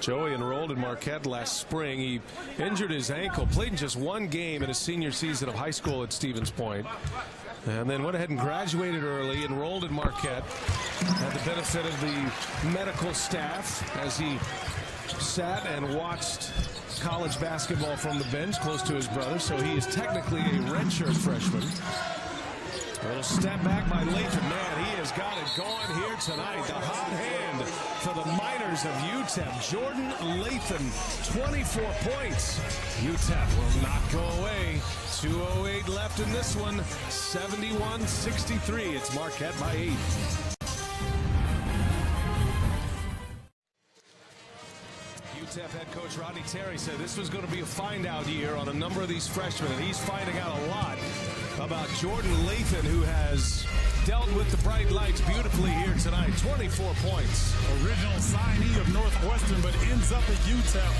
S1: Joey enrolled in Marquette last spring. He injured his ankle, played in just one game in his senior season of high school at Stevens Point, and then went ahead and graduated early, enrolled in Marquette, had the benefit of the medical staff as he sat and watched college basketball from the bench close to his brother, so he is technically a redshirt freshman. A little step back by Lathan. Man, he has got it going here tonight. The hot hand for the Miners of UTEP. Jordan Lathan, 24 points. UTEP will not go away. 2:08 left in this one. 71-63. It's Marquette by 8. UTEP head coach Rodney Terry said this was going to be a find-out year on a number of these freshmen, and he's finding out a lot about Jordan Lathan, who has dealt with the bright lights beautifully here tonight. 24 points.
S2: Original signee of Northwestern, but ends up at UTEP.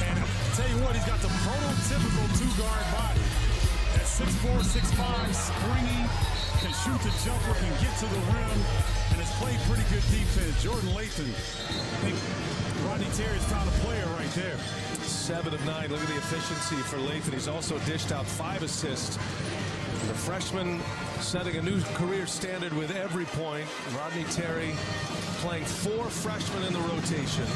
S2: And I'll tell you what, he's got the prototypical two-guard body. At 6'4", 6'5", springy, can shoot the jumper, can get to the rim, and has played pretty good defense. Jordan Lathan, I think Rodney Terry's found a player right there.
S1: 7 of 9. Look at the efficiency for Lathan. He's also dished out 5 assists. The freshman setting a new career standard with every point. Rodney Terry playing 4 freshmen in the rotation.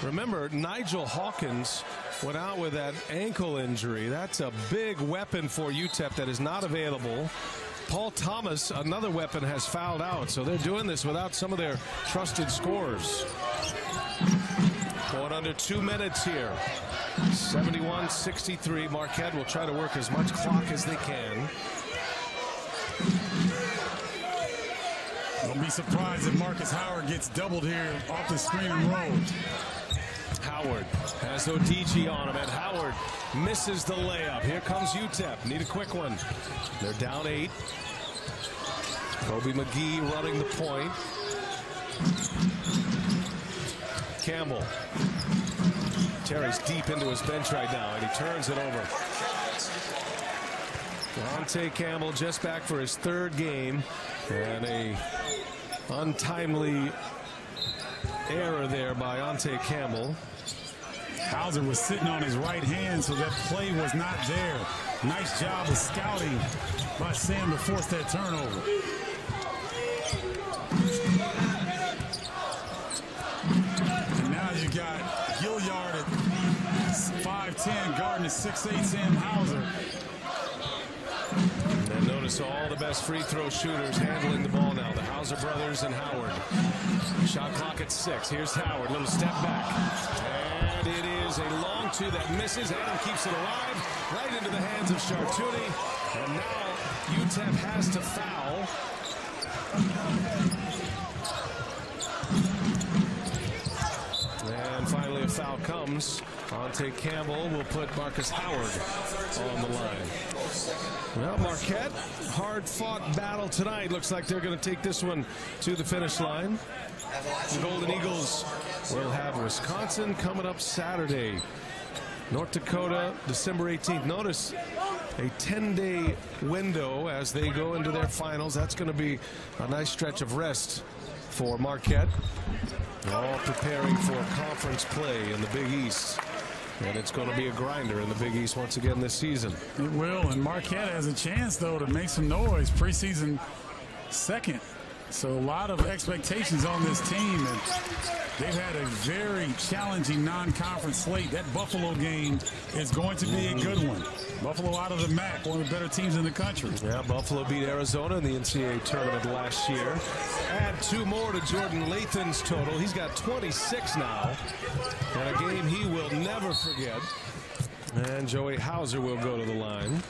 S1: Remember, Nigel Hawkins went out with that ankle injury. That's a big weapon for UTEP that is not available. Paul Thomas, another weapon, has fouled out, so they're doing this without some of their trusted scorers. Going under 2 minutes here. 71-63. Marquette will try to work as much clock as they can.
S2: Don't be surprised if Marcus Howard gets doubled here off the screen and roll.
S1: Howard has ODG on him, and Howard misses the layup. Here comes UTEP. Need a quick one. They're down 8. Kobe McGee running the point. Campbell. Terry's deep into his bench right now, and he turns it over. Ante Campbell just back for his 3rd game, and a untimely error there by Ante Campbell.
S2: Hauser was sitting on his right hand, so that play was not there. Nice job of scouting by Sam to force that turnover. And now you got Gilliard at 5'10", guarding at 6'8", Sam Hauser.
S1: And notice all the best free throw shooters handling the ball now. The Hauser brothers and Howard. Shot clock at 6. Here's Howard. Little step back. And it is a long 2 that misses. Adam keeps it alive. Right into the hands of Chartuni. And now UTEP has to foul. And finally a foul comes. Ante Campbell will put Marcus Howard on the line. Well, Marquette, hard-fought battle tonight. Looks like they're going to take this one to the finish line. The Golden Eagles will have Wisconsin coming up Saturday. North Dakota, December 18th. Notice a 10-day window as they go into their finals. That's going to be a nice stretch of rest for Marquette. All preparing for conference play in the Big East. And it's going to be a grinder in the Big East once again this season.
S2: It will, and Marquette has a chance, though, to make some noise. Preseason 2nd. So a lot of expectations on this team, and they've had a very challenging non-conference slate. That Buffalo game is going to be a good one. Buffalo out of the MAC, one of the better teams in the country.
S1: Yeah, Buffalo beat Arizona in the NCAA tournament last year. Add 2 more to Jordan Lathan's total. He's got 26 now, and a game he will never forget. And Joey Hauser will go to the line.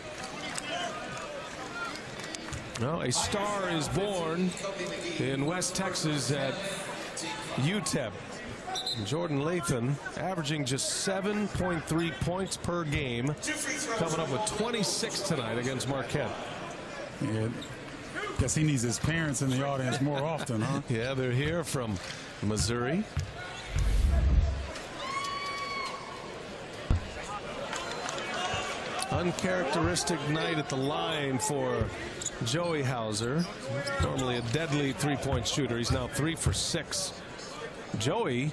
S1: Well, a star is born in West Texas at UTEP. Jordan Lathan averaging just 7.3 points per game, coming up with 26 tonight against Marquette.
S2: Yeah, guess he needs his parents in the audience more often, huh?
S1: Yeah, they're here from Missouri. Uncharacteristic night at the line for Joey Hauser, normally a deadly three-point shooter. He's now 3 for 6. Joey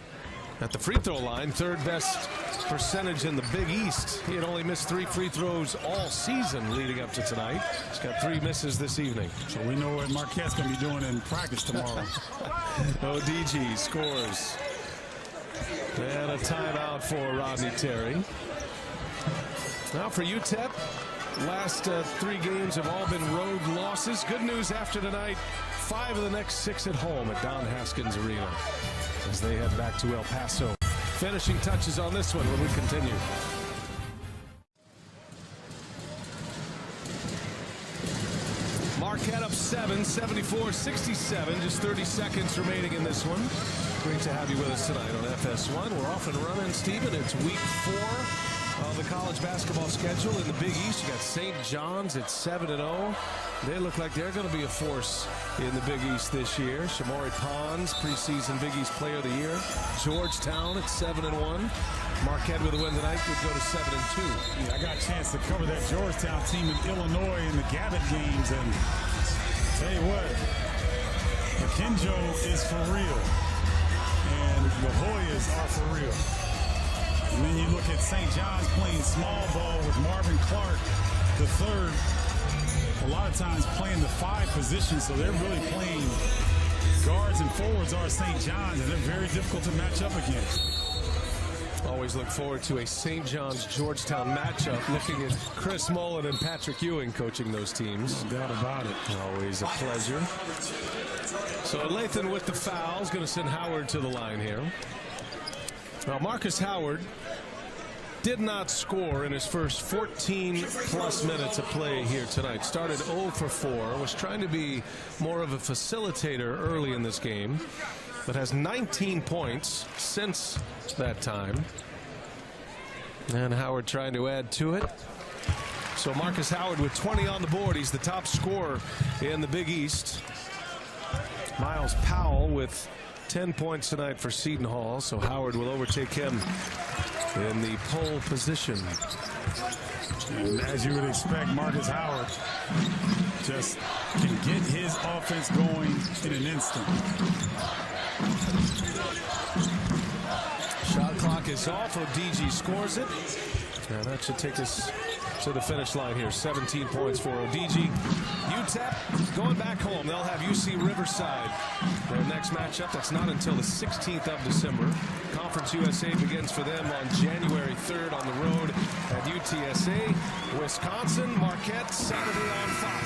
S1: at the free throw line, third best percentage in the Big East. He had only missed 3 free throws all season leading up to tonight. He's got 3 misses this evening.
S2: So we know what Marquette's going to be doing in practice tomorrow.
S1: ODG scores. And a timeout for Rodney Terry. Now for UTEP, last 3 games have all been road losses. Good news after tonight, 5 of the next 6 at home at Don Haskins Arena as they head back to El Paso. Finishing touches on this one when we continue. Marquette up 7, 74-67. Just 30 seconds remaining in this one. Great to have you with us tonight on FS1. We're off and running, Stephen. It's week 4 of the college basketball schedule in the Big East. You got St. John's at 7-0. They look like they're going to be a force in the Big East this year. Shamori Pons, preseason Big East Player of the Year. Georgetown at 7-1. Marquette with a win tonight would go to 7-2.
S2: Yeah, I got a chance to cover that Georgetown team in Illinois in the Gavitt games, and tell you what, McKinjo is for real, and the Hoyas are for real. And then you look at St. John's playing small ball with Marvin Clark, the third, a lot of times playing the 5 position, so they're really playing guards and forwards are St. John's, and they're very difficult to match up against.
S1: Always look forward to a St. John's Georgetown matchup, looking at Chris Mullen and Patrick Ewing coaching those teams.
S2: No doubt about it.
S1: Always a pleasure. So Lathan with the fouls, going to send Howard to the line here. Now Marcus Howard did not score in his first 14+ minutes of play here tonight. Started 0 for 4, was trying to be more of a facilitator early in this game, but has 19 points since that time. And Howard trying to add to it. So Marcus Howard with 20 on the board. He's the top scorer in the Big East. Miles Powell with 10 points tonight for Seton Hall. So Howard will overtake him in the pole position.
S2: And as you would expect, Marcus Howard just can get his offense going in an instant.
S1: Shot clock is off. ODG scores it. And that should take us to the finish line here. 17 points for ODG. UTEP going back home. They'll have UC Riverside. Their next matchup, that's not until the 16th of December. Conference USA begins for them on January 3rd on the road at UTSA. Wisconsin, Marquette, Saturday on Fox.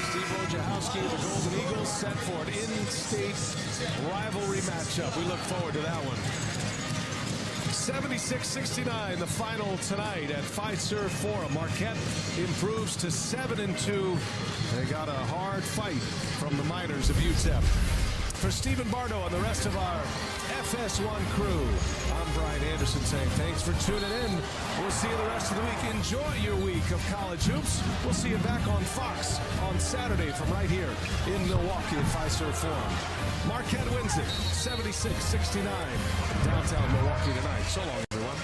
S1: Steve Wojciechowski, the Golden Eagles, set for an in-state rivalry matchup. We look forward to that one. 76-69, the final tonight at Fiserv Forum. Marquette improves to 7-2. They got a hard fight from the Miners of UTEP. For Stephen Bardo and the rest of our FS1 crew, I'm Brian Anderson saying thanks for tuning in. We'll see you the rest of the week. Enjoy your week of college hoops. We'll see you back on Fox on Saturday from right here in Milwaukee at Fiserv Forum. Marquette wins it, 76-69, downtown Milwaukee tonight. So long, everyone.